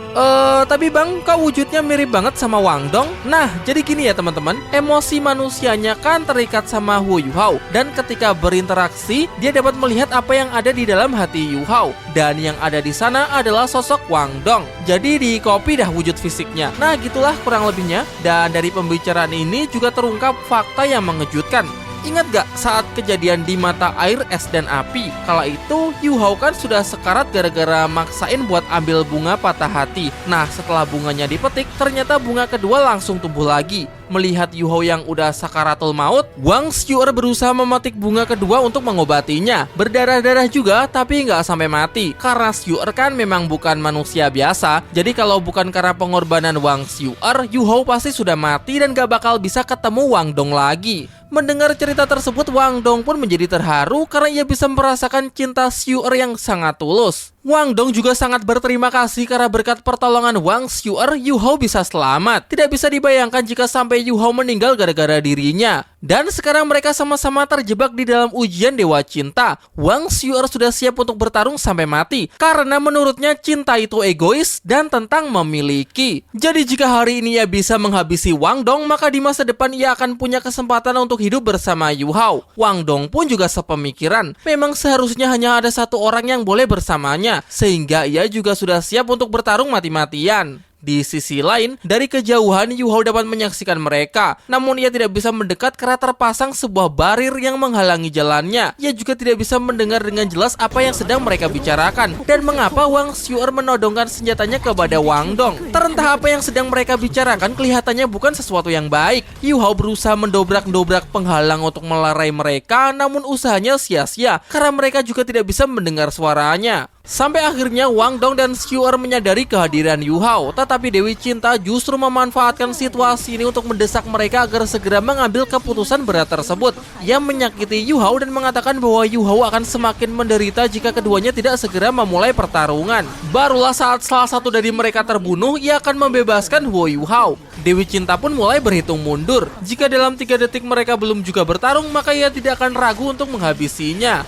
S1: Tapi bang, kok wujudnya mirip banget sama Wang Dong? Nah, jadi gini ya teman-teman, emosi manusianya kan terikat sama Huo Yu Hao. Dan ketika berinteraksi, dia dapat melihat apa yang ada di dalam hati Yu Hao. Dan yang ada di sana adalah sosok Wang Dong. Jadi di copy dah wujud fisiknya. Nah, gitulah kurang lebihnya. Dan dari pembicaraan ini juga terungkap fakta yang mengejutkan. Ingat gak saat kejadian di mata air es dan api? Kala itu Yu Hao kan sudah sekarat gara-gara maksain buat ambil bunga patah hati. Nah setelah bunganya dipetik, ternyata bunga kedua langsung tumbuh lagi. Melihat Yu Hao yang udah sakaratul maut, Wang Xiu'er berusaha memetik bunga kedua untuk mengobatinya. Berdarah-darah juga tapi nggak sampai mati. Karena Xiu'er kan memang bukan manusia biasa. Jadi kalau bukan karena pengorbanan Wang Xiu'er, Yu Hao pasti sudah mati dan gak bakal bisa ketemu Wang Dong lagi. Mendengar cerita tersebut, Wang Dong pun menjadi terharu karena ia bisa merasakan cinta Xiu'er yang sangat tulus. Wang Dong juga sangat berterima kasih karena berkat pertolongan Wang Xiu'er, Yu Hao bisa selamat. Tidak bisa dibayangkan jika sampai Yu Hao meninggal gara-gara dirinya. Dan sekarang mereka sama-sama terjebak di dalam ujian Dewa Cinta. Wang Xiu'er sudah siap untuk bertarung sampai mati karena menurutnya cinta itu egois dan tentang memiliki. Jadi jika hari ini ia bisa menghabisi Wang Dong, maka di masa depan ia akan punya kesempatan untuk hidup bersama Yu Hao. Wang Dong pun juga sepemikiran. Memang seharusnya hanya ada satu orang yang boleh bersamanya, sehingga ia juga sudah siap untuk bertarung mati-matian. Di sisi lain, dari kejauhan Yu Hao dapat menyaksikan mereka. Namun ia tidak bisa mendekat karena terpasang sebuah barir yang menghalangi jalannya. Ia juga tidak bisa mendengar dengan jelas apa yang sedang mereka bicarakan. Dan mengapa Wang Xiu'er menodongkan senjatanya kepada Wang Dong. Terentah apa yang sedang mereka bicarakan kelihatannya bukan sesuatu yang baik. Yu Hao berusaha mendobrak-dobrak penghalang untuk melerai mereka, namun usahanya sia-sia karena mereka juga tidak bisa mendengar suaranya. Sampai akhirnya Wang Dong dan Xiu'er menyadari kehadiran Yu Hao. Tetapi Dewi Cinta justru memanfaatkan situasi ini untuk mendesak mereka agar segera mengambil keputusan berat tersebut. Ia menyakiti Yu Hao dan mengatakan bahwa Yu Hao akan semakin menderita jika keduanya tidak segera memulai pertarungan. Barulah saat salah satu dari mereka terbunuh, ia akan membebaskan Huo Yu Hao. Dewi Cinta pun mulai berhitung mundur. Jika dalam 3 detik mereka belum juga bertarung, maka ia tidak akan ragu untuk menghabisinya.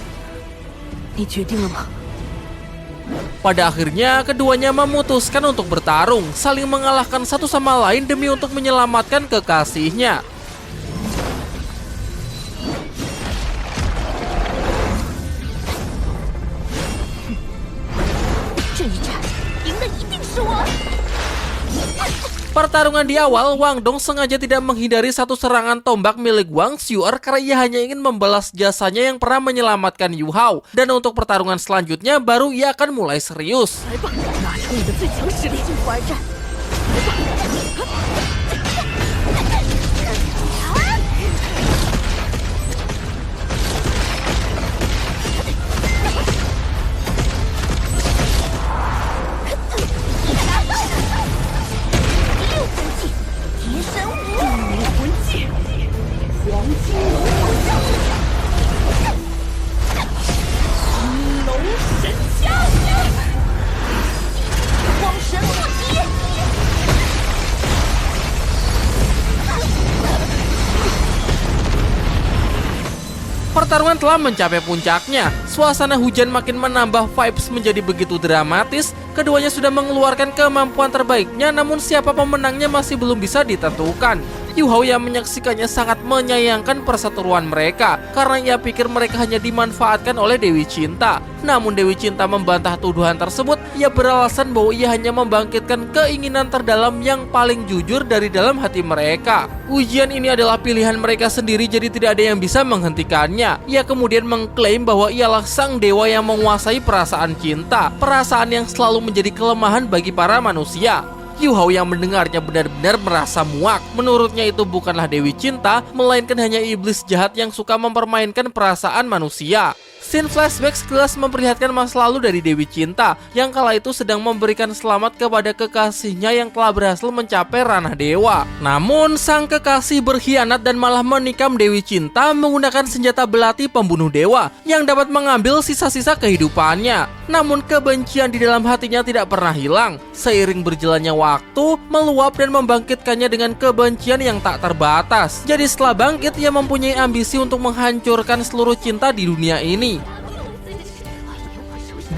S1: Pada akhirnya, keduanya memutuskan untuk bertarung, saling mengalahkan satu sama lain demi untuk menyelamatkan kekasihnya. Pertarungan di awal, Wang Dong sengaja tidak menghindari satu serangan tombak milik Wang Xiu'er karena ia hanya ingin membalas jasanya yang pernah menyelamatkan Yu Hao. Dan untuk pertarungan selanjutnya, baru ia akan mulai serius. Pertarungan telah mencapai puncaknya. Suasana hujan makin menambah vibes menjadi begitu dramatis. Keduanya sudah mengeluarkan kemampuan terbaiknya, namun siapa pemenangnya masih belum bisa ditentukan. Yu Hao yang menyaksikannya sangat menyayangkan perseteruan mereka karena ia pikir mereka hanya dimanfaatkan oleh Dewi Cinta. Namun Dewi Cinta membantah tuduhan tersebut. Ia beralasan bahwa ia hanya membangkitkan keinginan terdalam yang paling jujur dari dalam hati mereka. Ujian ini adalah pilihan mereka sendiri, jadi tidak ada yang bisa menghentikannya. Ia kemudian mengklaim bahwa ialah sang dewa yang menguasai perasaan cinta, perasaan yang selalu menjadi kelemahan bagi para manusia. Yu Hao yang mendengarnya benar-benar merasa muak. Menurutnya itu bukanlah Dewi Cinta, melainkan hanya iblis jahat yang suka mempermainkan perasaan manusia. Scene flashback sekilas memperlihatkan masa lalu dari Dewi Cinta yang kala itu sedang memberikan selamat kepada kekasihnya yang telah berhasil mencapai ranah dewa. Namun sang kekasih berkhianat dan malah menikam Dewi Cinta menggunakan senjata belati pembunuh dewa yang dapat mengambil sisa-sisa kehidupannya. Namun kebencian di dalam hatinya tidak pernah hilang. Seiring berjalannya waktu, meluap dan membangkitkannya dengan kebencian yang tak terbatas. Jadi setelah bangkit, ia mempunyai ambisi untuk menghancurkan seluruh cinta di dunia ini.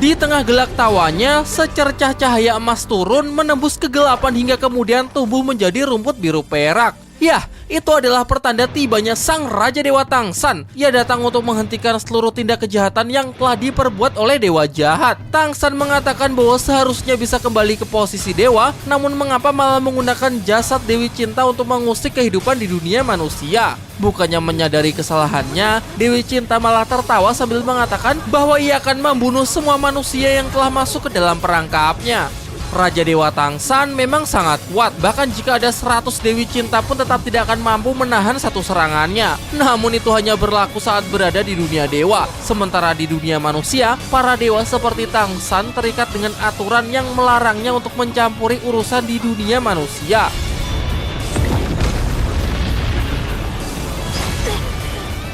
S1: Di tengah gelak tawanya, secercah cahaya emas turun menembus kegelapan hingga kemudian tumbuh menjadi rumput biru perak. Yah, itu adalah pertanda tibanya sang Raja Dewa Tangsan. Ia datang untuk menghentikan seluruh tindak kejahatan yang telah diperbuat oleh dewa jahat. Tangsan mengatakan bahwa seharusnya bisa kembali ke posisi dewa, namun mengapa malah menggunakan jasad Dewi Cinta untuk mengusik kehidupan di dunia manusia? Bukannya menyadari kesalahannya, Dewi Cinta malah tertawa sambil mengatakan bahwa ia akan membunuh semua manusia yang telah masuk ke dalam perangkapnya. Raja Dewa Tangsan memang sangat kuat, bahkan jika ada 100 Dewi Cinta pun tetap tidak akan mampu menahan satu serangannya. Namun itu hanya berlaku saat berada di dunia dewa. Sementara di dunia manusia, para dewa seperti Tangsan terikat dengan aturan yang melarangnya untuk mencampuri urusan di dunia manusia.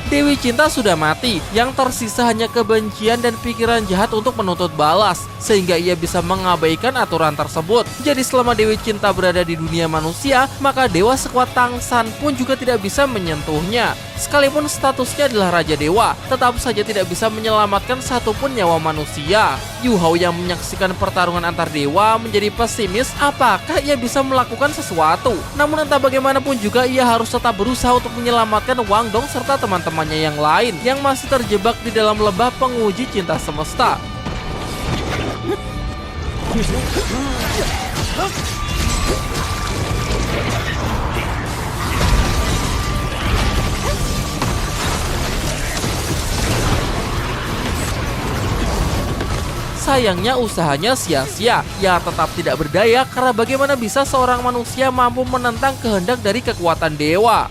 S1: Dewi Cinta sudah mati, yang tersisa hanya kebencian dan pikiran jahat untuk menuntut balas, sehingga ia bisa mengabaikan aturan tersebut. Jadi selama Dewi Cinta berada di dunia manusia, maka dewa sekuat Tangsan pun juga tidak bisa menyentuhnya. Sekalipun statusnya adalah Raja Dewa, tetap saja tidak bisa menyelamatkan satupun nyawa manusia. Yu Hao yang menyaksikan pertarungan antar dewa menjadi pesimis apakah ia bisa melakukan sesuatu. Namun entah bagaimanapun juga ia harus tetap berusaha untuk menyelamatkan Wang Dong serta teman-temannya yang lain yang masih terjebak di dalam lembah penguji cinta semesta. Sayangnya usahanya sia-sia. Ia tetap tidak berdaya karena bagaimana bisa seorang manusia mampu menentang kehendak dari kekuatan dewa.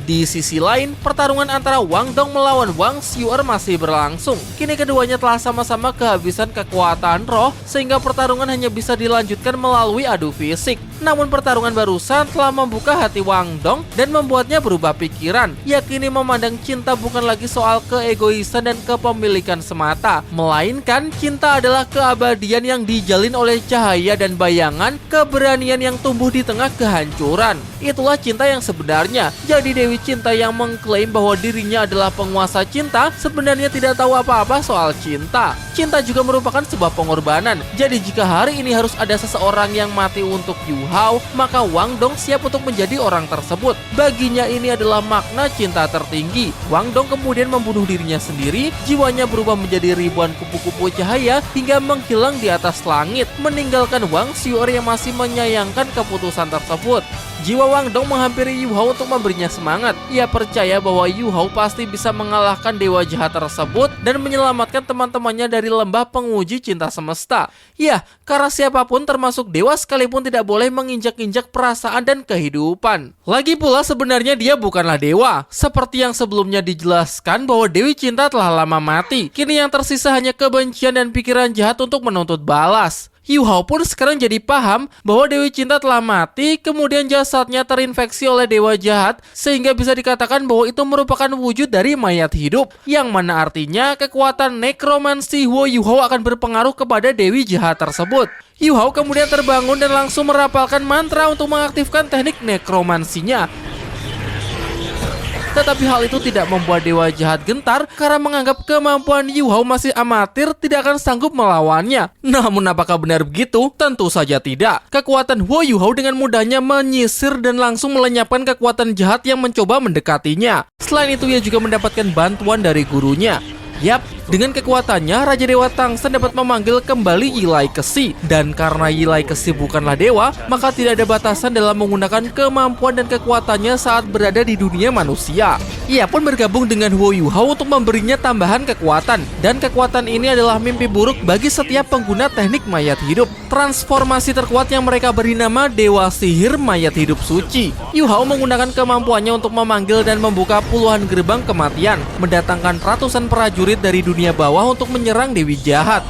S1: Di sisi lain, pertarungan antara Wang Dong melawan Wang Xiu'er masih berlangsung. Kini keduanya telah sama-sama kehabisan kekuatan roh, sehingga pertarungan hanya bisa dilanjutkan melalui adu fisik. Namun pertarungan barusan telah membuka hati Wang Dong dan membuatnya berubah pikiran. Ia kini memandang cinta bukan lagi soal keegoisan dan kepemilikan semata, melainkan cinta adalah keabadian yang dijalin oleh cahaya dan bayangan, keberanian yang tumbuh di tengah kehancuran. Itulah cinta yang sebenarnya. Jadi Dewi Cinta yang mengklaim bahwa dirinya adalah penguasa cinta sebenarnya tidak tahu apa-apa soal cinta. Cinta juga merupakan sebuah pengorbanan. Jadi jika hari ini harus ada seseorang yang mati untuk Yu Hao, maka Wang Dong siap untuk menjadi orang tersebut. Baginya ini adalah makna cinta tertinggi. Wang Dong kemudian membunuh dirinya sendiri, jiwanya berubah menjadi ribuan kupu-kupu cahaya hingga menghilang di atas langit, meninggalkan Wang Xiu'er yang masih menyayangkan keputusan tersebut. Jiwa Wang Dong menghampiri Yu Hao untuk memberinya semangat. Ia percaya bahwa Yu Hao pasti bisa mengalahkan dewa jahat tersebut dan menyelamatkan teman-temannya dari lembah penguji cinta semesta. Ya, karena siapapun termasuk dewa sekalipun tidak boleh menginjak-injak perasaan dan kehidupan. Lagi pula sebenarnya dia bukanlah dewa. Seperti yang sebelumnya dijelaskan bahwa Dewi Cinta telah lama mati. Kini yang tersisa hanya kebencian dan pikiran jahat untuk menuntut balas. Yu Hao pun sekarang jadi paham bahwa Dewi Cinta telah mati, kemudian jasadnya terinfeksi oleh dewa jahat, sehingga bisa dikatakan bahwa itu merupakan wujud dari mayat hidup, yang mana artinya kekuatan nekromansi Huo Yu Hao akan berpengaruh kepada dewi jahat tersebut. Yu Hao kemudian terbangun dan langsung merapalkan mantra untuk mengaktifkan teknik nekromansinya. Tetapi hal itu tidak membuat dewa jahat gentar karena menganggap kemampuan Yu Hao masih amatir, tidak akan sanggup melawannya. Namun apakah benar begitu? Tentu saja tidak. Kekuatan Huo Yu Hao dengan mudahnya menyisir dan langsung melenyapkan kekuatan jahat yang mencoba mendekatinya. Selain itu ia juga mendapatkan bantuan dari gurunya. Yap, dengan kekuatannya Raja Dewa Tangsan dapat memanggil kembali Yilai Kesi. Dan karena Yilai Kesi bukanlah dewa, maka tidak ada batasan dalam menggunakan kemampuan dan kekuatannya saat berada di dunia manusia. Ia pun bergabung dengan Huo Yu Hao untuk memberinya tambahan kekuatan. Dan kekuatan ini adalah mimpi buruk bagi setiap pengguna teknik mayat hidup. Transformasi terkuat yang mereka beri nama Dewa Sihir Mayat Hidup Suci. Yu Hao menggunakan kemampuannya untuk memanggil dan membuka puluhan gerbang kematian, mendatangkan ratusan prajurit dari dunia bawah untuk menyerang Dewi Jahat.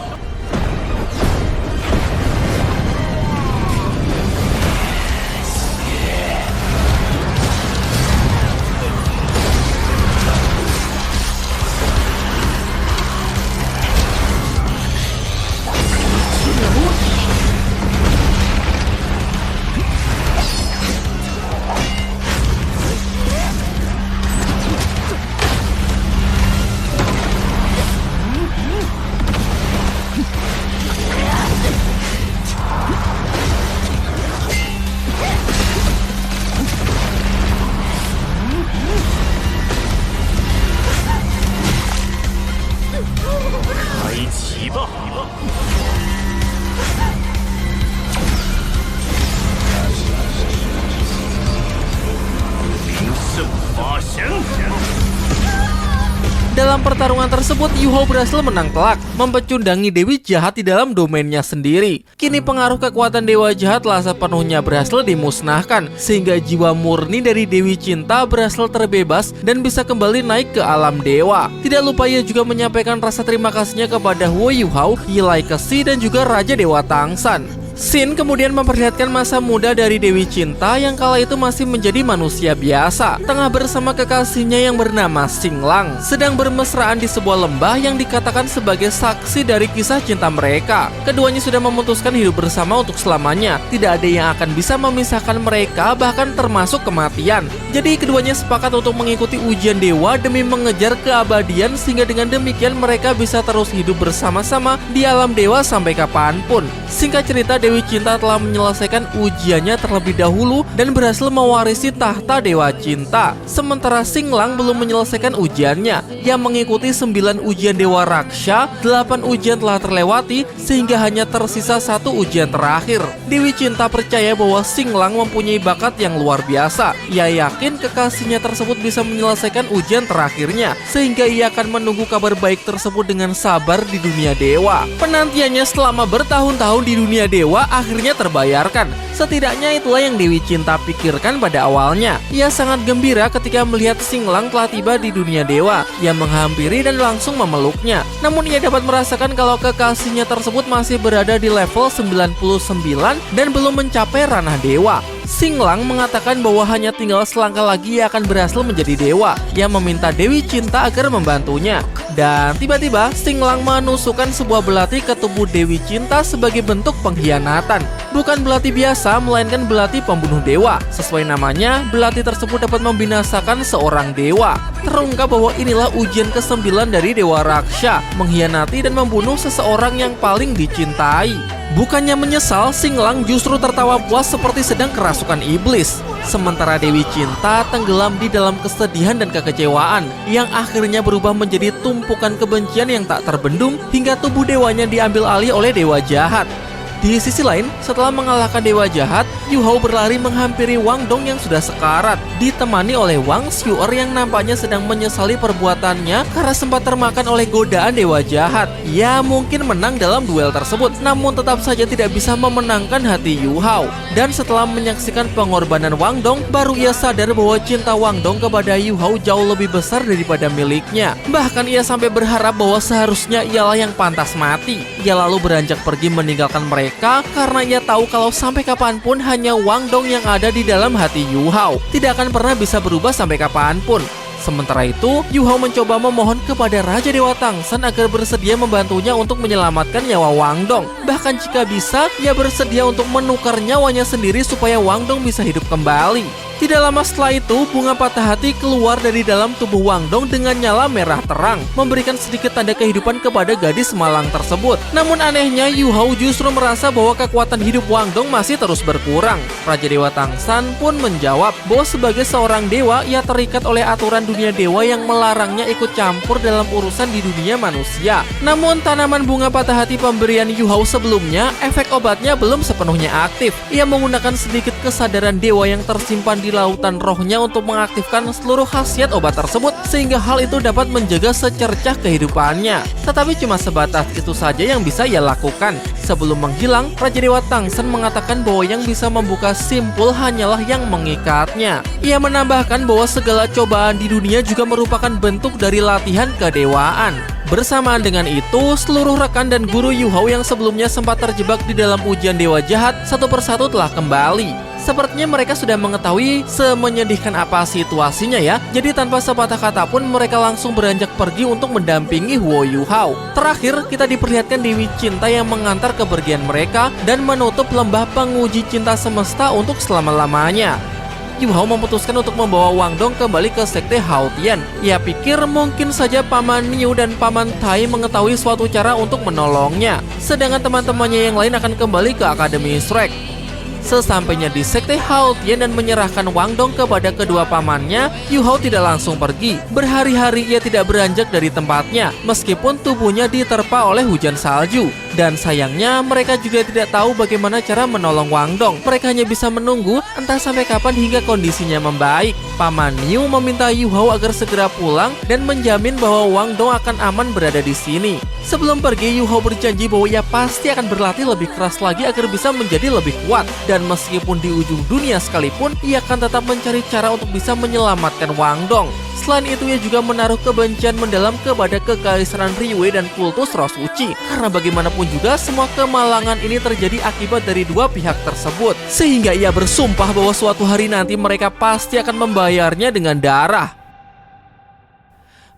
S1: Dalam pertarungan tersebut, Yu Hao berhasil menang telak, mempecundangi Dewi Jahat di dalam domainnya sendiri. Kini pengaruh kekuatan Dewa Jahat telah sepenuhnya berhasil dimusnahkan, sehingga jiwa murni dari Dewi Cinta berhasil terbebas dan bisa kembali naik ke alam dewa. Tidak lupa ia juga menyampaikan rasa terima kasihnya kepada Huo Yu Hao, Yilai Kesi, dan juga Raja Dewa Tangsan. Sin kemudian memperlihatkan masa muda dari Dewi Cinta yang kala itu masih menjadi manusia biasa, tengah bersama kekasihnya yang bernama Xinglang, sedang bermesraan di sebuah lembah yang dikatakan sebagai saksi dari kisah cinta mereka. Keduanya sudah memutuskan hidup bersama untuk selamanya. Tidak ada yang akan bisa memisahkan mereka, bahkan termasuk kematian. Jadi keduanya sepakat untuk mengikuti ujian dewa demi mengejar keabadian, sehingga dengan demikian mereka bisa terus hidup bersama-sama di alam dewa sampai kapanpun. Singkat cerita, Dewi Cinta telah menyelesaikan ujiannya terlebih dahulu dan berhasil mewarisi tahta Dewa Cinta. Sementara Xinglang belum menyelesaikan ujiannya. Ia mengikuti 9 ujian Dewa Raksha, 8 ujian telah terlewati, sehingga hanya tersisa 1 ujian terakhir. Dewi Cinta percaya bahwa Xinglang mempunyai bakat yang luar biasa. Ia yakin kekasihnya tersebut bisa menyelesaikan ujian terakhirnya, sehingga ia akan menunggu kabar baik tersebut dengan sabar di dunia dewa. Penantiannya selama bertahun-tahun di dunia dewa akhirnya terbayarkan. Setidaknya itulah yang Dewi Cinta pikirkan pada awalnya. Ia sangat gembira ketika melihat Xinglang telah tiba di dunia dewa. Ia menghampiri dan langsung memeluknya. Namun ia dapat merasakan kalau kekasihnya tersebut masih berada di level 99 dan belum mencapai ranah dewa. Xinglang mengatakan bahwa hanya tinggal selangkah lagi ia akan berhasil menjadi dewa. Ia meminta Dewi Cinta agar membantunya. Dan tiba-tiba Xinglang menusukkan sebuah belati ke tubuh Dewi Cinta sebagai bentuk pengkhianatan. Bukan belati biasa, melainkan belati pembunuh dewa. Sesuai namanya, belati tersebut dapat membinasakan seorang dewa. Terungkap bahwa inilah ujian ke-9 dari Dewa Raksha, mengkhianati dan membunuh seseorang yang paling dicintai. Bukannya menyesal, Xinglang justru tertawa puas seperti sedang kerasukan iblis. Sementara Dewi Cinta tenggelam di dalam kesedihan dan kekecewaan, yang akhirnya berubah menjadi tumpukan kebencian yang tak terbendung hingga tubuh dewanya diambil alih oleh Dewa Jahat. Di sisi lain, setelah mengalahkan Dewa Jahat, Yu Hao berlari menghampiri Wang Dong yang sudah sekarat, ditemani oleh Wang Xuer yang nampaknya sedang menyesali perbuatannya karena sempat termakan oleh godaan Dewa Jahat. Ia mungkin menang dalam duel tersebut, namun tetap saja tidak bisa memenangkan hati Yu Hao. Dan setelah menyaksikan pengorbanan Wang Dong, baru ia sadar bahwa cinta Wang Dong kepada Yu Hao jauh lebih besar daripada miliknya. Bahkan ia sampai berharap bahwa seharusnya ialah yang pantas mati. Ia lalu beranjak pergi meninggalkan mereka karena ia tahu kalau sampai kapanpun hanya Wang Dong yang ada di dalam hati Yu Hao. Tidak akan pernah bisa berubah sampai kapanpun. Sementara itu, Yu Hao mencoba memohon kepada Raja Dewa Tangsan agar bersedia membantunya untuk menyelamatkan nyawa Wang Dong. Bahkan jika bisa, ia bersedia untuk menukar nyawanya sendiri supaya Wang Dong bisa hidup kembali. Tidak lama setelah itu, bunga patah hati keluar dari dalam tubuh Wang Dong dengan nyala merah terang, memberikan sedikit tanda kehidupan kepada gadis malang tersebut. Namun anehnya, Yu Hao justru merasa bahwa kekuatan hidup Wang Dong masih terus berkurang. Raja Dewa Tang San pun menjawab bahwa sebagai seorang dewa, ia terikat oleh aturan dunia dewa yang melarangnya ikut campur dalam urusan di dunia manusia. Namun tanaman bunga patah hati pemberian Yu Hao sebelumnya, efek obatnya belum sepenuhnya aktif. Ia menggunakan sedikit kesadaran dewa yang tersimpan di lautan rohnya untuk mengaktifkan seluruh khasiat obat tersebut, sehingga hal itu dapat menjaga secercah kehidupannya. Tetapi cuma sebatas itu saja yang bisa ia lakukan. Sebelum menghilang, Raja Dewa Tang San mengatakan bahwa yang bisa membuka simpul hanyalah yang mengikatnya. Ia menambahkan bahwa segala cobaan di dunia juga merupakan bentuk dari latihan kedewaan. Bersamaan dengan itu, seluruh rekan dan guru Yu Hao yang sebelumnya sempat terjebak di dalam ujian dewa jahat satu persatu telah kembali. Sepertinya mereka sudah mengetahui semenyedihkan apa situasinya ya. Jadi tanpa sepatah kata pun mereka langsung beranjak pergi untuk mendampingi Huo Yu Hao. Terakhir, kita diperlihatkan Dewi Cinta yang mengantar kepergian mereka dan menutup lembah penguji cinta semesta untuk selama-lamanya. Yu Hao memutuskan untuk membawa Wang Dong kembali ke sekte Hao Tian. Ia pikir mungkin saja Paman Niu dan Paman Tai mengetahui suatu cara untuk menolongnya, sedangkan teman-temannya yang lain akan kembali ke Akademi Shrek. Sesampainya di sekte Hao Tian dan menyerahkan Wang Dong kepada kedua pamannya, Yu Hao tidak langsung pergi. Berhari-hari ia tidak beranjak dari tempatnya, meskipun tubuhnya diterpa oleh hujan salju. Dan sayangnya mereka juga tidak tahu bagaimana cara menolong Wang Dong. Mereka hanya bisa menunggu entah sampai kapan hingga kondisinya membaik. Paman Niu meminta Yu Hao agar segera pulang dan menjamin bahwa Wang Dong akan aman berada di sini. Sebelum pergi, Yu Hao berjanji bahwa ia pasti akan berlatih lebih keras lagi agar bisa menjadi lebih kuat. Dan meskipun di ujung dunia sekalipun, ia akan tetap mencari cara untuk bisa menyelamatkan Wang Dong. Selain itu, ia juga menaruh kebencian mendalam kepada kekaisaran Riwei dan kultus Roh Suci. Karena bagaimanapun juga, semua kemalangan ini terjadi akibat dari dua pihak tersebut. Sehingga ia bersumpah bahwa suatu hari nanti mereka pasti akan membayarnya dengan darah.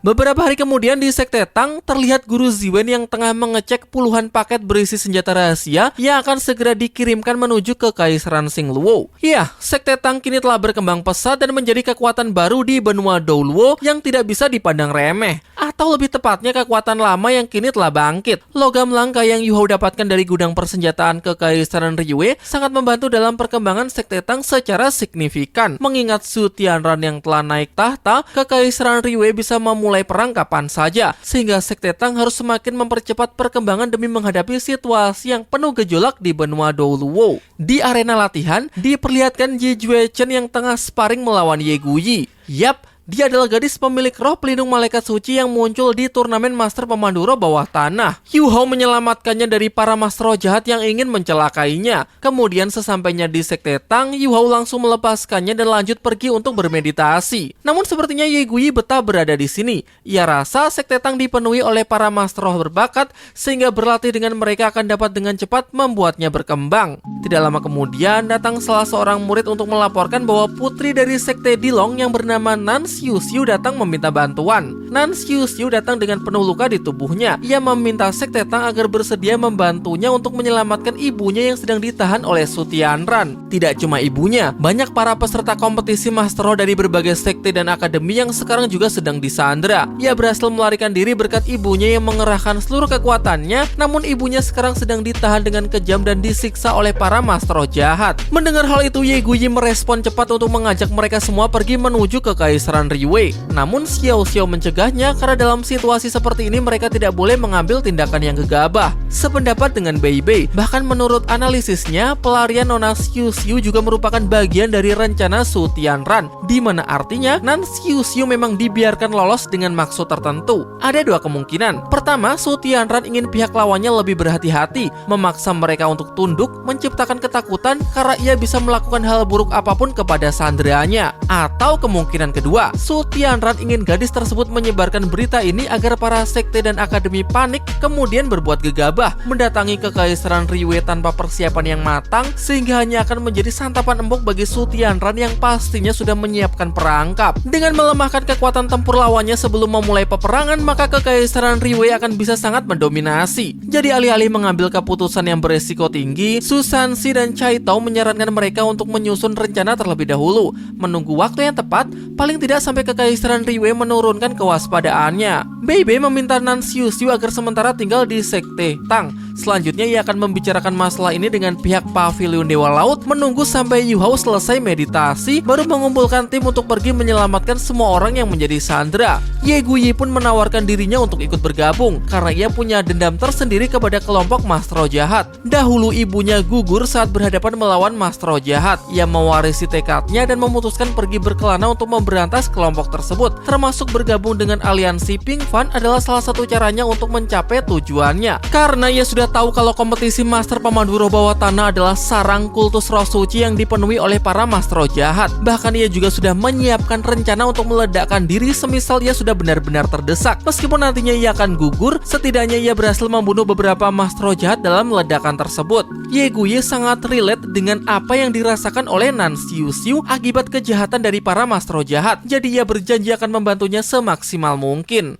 S1: Beberapa hari kemudian di sekte Tang, terlihat guru Ziwen yang tengah mengecek puluhan paket berisi senjata rahasia yang akan segera dikirimkan menuju ke Kaisaran Xingluo. Ya, sekte Tang kini telah berkembang pesat dan menjadi kekuatan baru di benua Douluo yang tidak bisa dipandang remeh. Atau lebih tepatnya kekuatan lama yang kini telah bangkit. Logam langka yang Yu Hao dapatkan dari gudang persenjataan Kekaisaran Riwei sangat membantu dalam perkembangan sekte Tang secara signifikan. Mengingat Su Tianran yang telah naik tahta, Kekaisaran Riwei bisa memulai perang kapan saja, sehingga sekte Tang harus semakin mempercepat perkembangan demi menghadapi situasi yang penuh gejolak di benua Douluo. Di arena latihan, diperlihatkan Ye Juechen yang tengah sparring melawan Ye Guyi. Yap, dia adalah gadis pemilik roh pelindung malaikat suci yang muncul di turnamen Master Pemandu Roh bawah tanah. Yu Hao menyelamatkannya dari para master roh jahat yang ingin mencelakainya. Kemudian sesampainya di sekte Tang, Yu Hao langsung melepaskannya dan lanjut pergi untuk bermeditasi. Namun sepertinya Ye Guyi betah berada di sini. Ia rasa sekte Tang dipenuhi oleh para master roh berbakat, sehingga berlatih dengan mereka akan dapat dengan cepat membuatnya berkembang. Tidak lama kemudian datang salah seorang murid untuk melaporkan bahwa putri dari sekte Dilong yang bernama Nan Xiu Xiu datang meminta bantuan. Nan Xiu Xiu datang dengan penuh luka di tubuhnya. Ia meminta sekte Tang agar bersedia membantunya untuk menyelamatkan ibunya yang sedang ditahan oleh Su Tianran. Tidak cuma ibunya, banyak para peserta kompetisi Master Roh dari berbagai sekte dan akademi yang sekarang juga sedang disandra. Ia berhasil melarikan diri berkat ibunya yang mengerahkan seluruh kekuatannya, namun ibunya sekarang sedang ditahan dengan kejam dan disiksa oleh para Master Roh jahat. Mendengar hal itu, Ye Guyi merespon cepat untuk mengajak mereka semua pergi menuju ke Kaisaran Riwei. Namun Xiao Xiao mencegahnya karena dalam situasi seperti ini mereka tidak boleh mengambil tindakan yang gegabah. Sependapat dengan Bei Bei, bahkan menurut analisisnya, pelarian Nona Xiu Xiu juga merupakan bagian dari rencana Su Tianran, di mana artinya Nan Xiu Xiu memang dibiarkan lolos dengan maksud tertentu. Ada dua kemungkinan. Pertama, Su Tianran ingin pihak lawannya lebih berhati-hati, memaksa mereka untuk tunduk, menciptakan ketakutan karena ia bisa melakukan hal buruk apapun kepada sandranya. Atau kemungkinan kedua, Su Tianran ingin gadis tersebut menyebarkan berita ini agar para sekte dan akademi panik, kemudian berbuat gegabah, mendatangi kekaisaran Riwei tanpa persiapan yang matang, sehingga hanya akan menjadi santapan empuk bagi Su Tianran yang pastinya sudah menyiapkan perangkap. Dengan melemahkan kekuatan tempur lawannya sebelum memulai peperangan, maka kekaisaran Riwei akan bisa sangat mendominasi. Jadi alih-alih mengambil keputusan yang beresiko tinggi, Su Sanxi dan Cai Tao menyarankan mereka untuk menyusun rencana terlebih dahulu, menunggu waktu yang tepat, paling tidak sampai kekaisaran Riwei menurunkan kewaspadaannya. Bei Bei meminta Nan Xiuxiu agar sementara tinggal di sekte Tang. Selanjutnya ia akan membicarakan masalah ini dengan pihak Pavilion Dewa Laut, menunggu sampai Yu Hao selesai meditasi, baru mengumpulkan tim untuk pergi menyelamatkan semua orang yang menjadi sandera. Ye Guyi pun menawarkan dirinya untuk ikut bergabung, karena ia punya dendam tersendiri kepada kelompok Mastro Jahat. Dahulu ibunya gugur saat berhadapan melawan Mastro Jahat. Ia mewarisi tekadnya dan memutuskan pergi berkelana untuk memberantas kelompok tersebut, termasuk bergabung dengan aliansi Pink Fan adalah salah satu caranya untuk mencapai tujuannya. Karena ia sudah tahu kalau kompetisi Master Pemandu Roh Bawah Tanah adalah sarang kultus roh suci yang dipenuhi oleh para Mastro Jahat. Bahkan ia juga sudah menyiapkan rencana untuk meledakkan diri semisal ia sudah benar-benar terdesak. Meskipun nantinya ia akan gugur, setidaknya ia berhasil membunuh beberapa Mastro Jahat dalam ledakan tersebut. Ye Guyi sangat relate dengan apa yang dirasakan oleh Nan Xiuxiu akibat kejahatan dari para Mastro Jahat. Jadi ia berjanji akan membantunya semaksimal mungkin.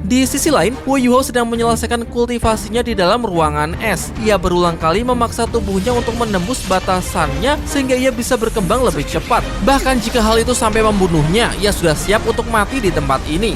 S1: Di sisi lain, Wu Yuhao sedang menyelesaikan kultivasinya di dalam ruangan es. Ia berulang kali memaksa tubuhnya untuk menembus batasannya sehingga ia bisa berkembang lebih cepat. Bahkan jika hal itu sampai membunuhnya, ia sudah siap untuk mati di tempat ini.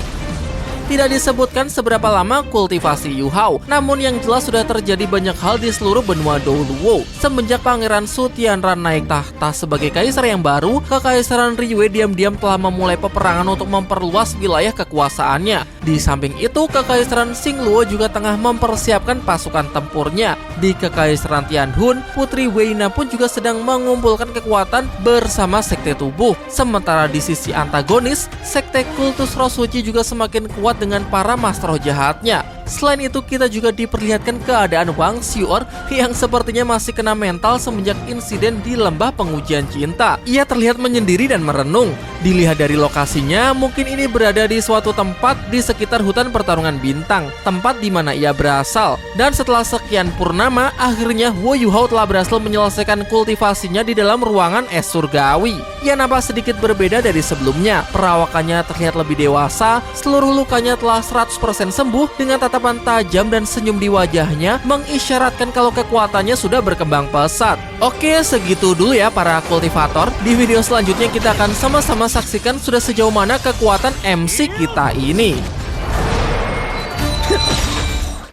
S1: Tidak disebutkan seberapa lama kultivasi Yu Hao, namun yang jelas sudah terjadi banyak hal di seluruh benua Douluo. Semenjak Pangeran Su Tianran naik tahta sebagai kaisar yang baru, kekaisaran Riwei diam-diam telah memulai peperangan untuk memperluas wilayah kekuasaannya. Di samping itu, kekaisaran Xingluo juga tengah mempersiapkan pasukan tempurnya. Di kekaisaran Tianhun, Putri Weina pun juga sedang mengumpulkan kekuatan bersama sekte tubuh. Sementara di sisi antagonis, sekte kultus roh suci juga semakin kuat dengan para Mastro Jahatnya. Selain itu, kita juga diperlihatkan keadaan Wang Xiu'er yang sepertinya masih kena mental semenjak insiden di lembah pengujian cinta. Ia terlihat menyendiri dan merenung. Dilihat dari lokasinya, mungkin ini berada di suatu tempat di sekitar hutan pertarungan bintang, tempat di mana ia berasal. Dan setelah sekian purnama, akhirnya Wu Yuhao telah berhasil menyelesaikan kultivasinya di dalam ruangan es surgawi. Ia nampak sedikit berbeda dari sebelumnya. Perawakannya terlihat lebih dewasa, seluruh lukanya telah 100% sembuh dengan tatapan tajam dan senyum di wajahnya mengisyaratkan kalau kekuatannya sudah berkembang pesat. Oke, segitu dulu ya para kultivator. Di video selanjutnya kita akan sama-sama saksikan sudah sejauh mana kekuatan MC kita ini.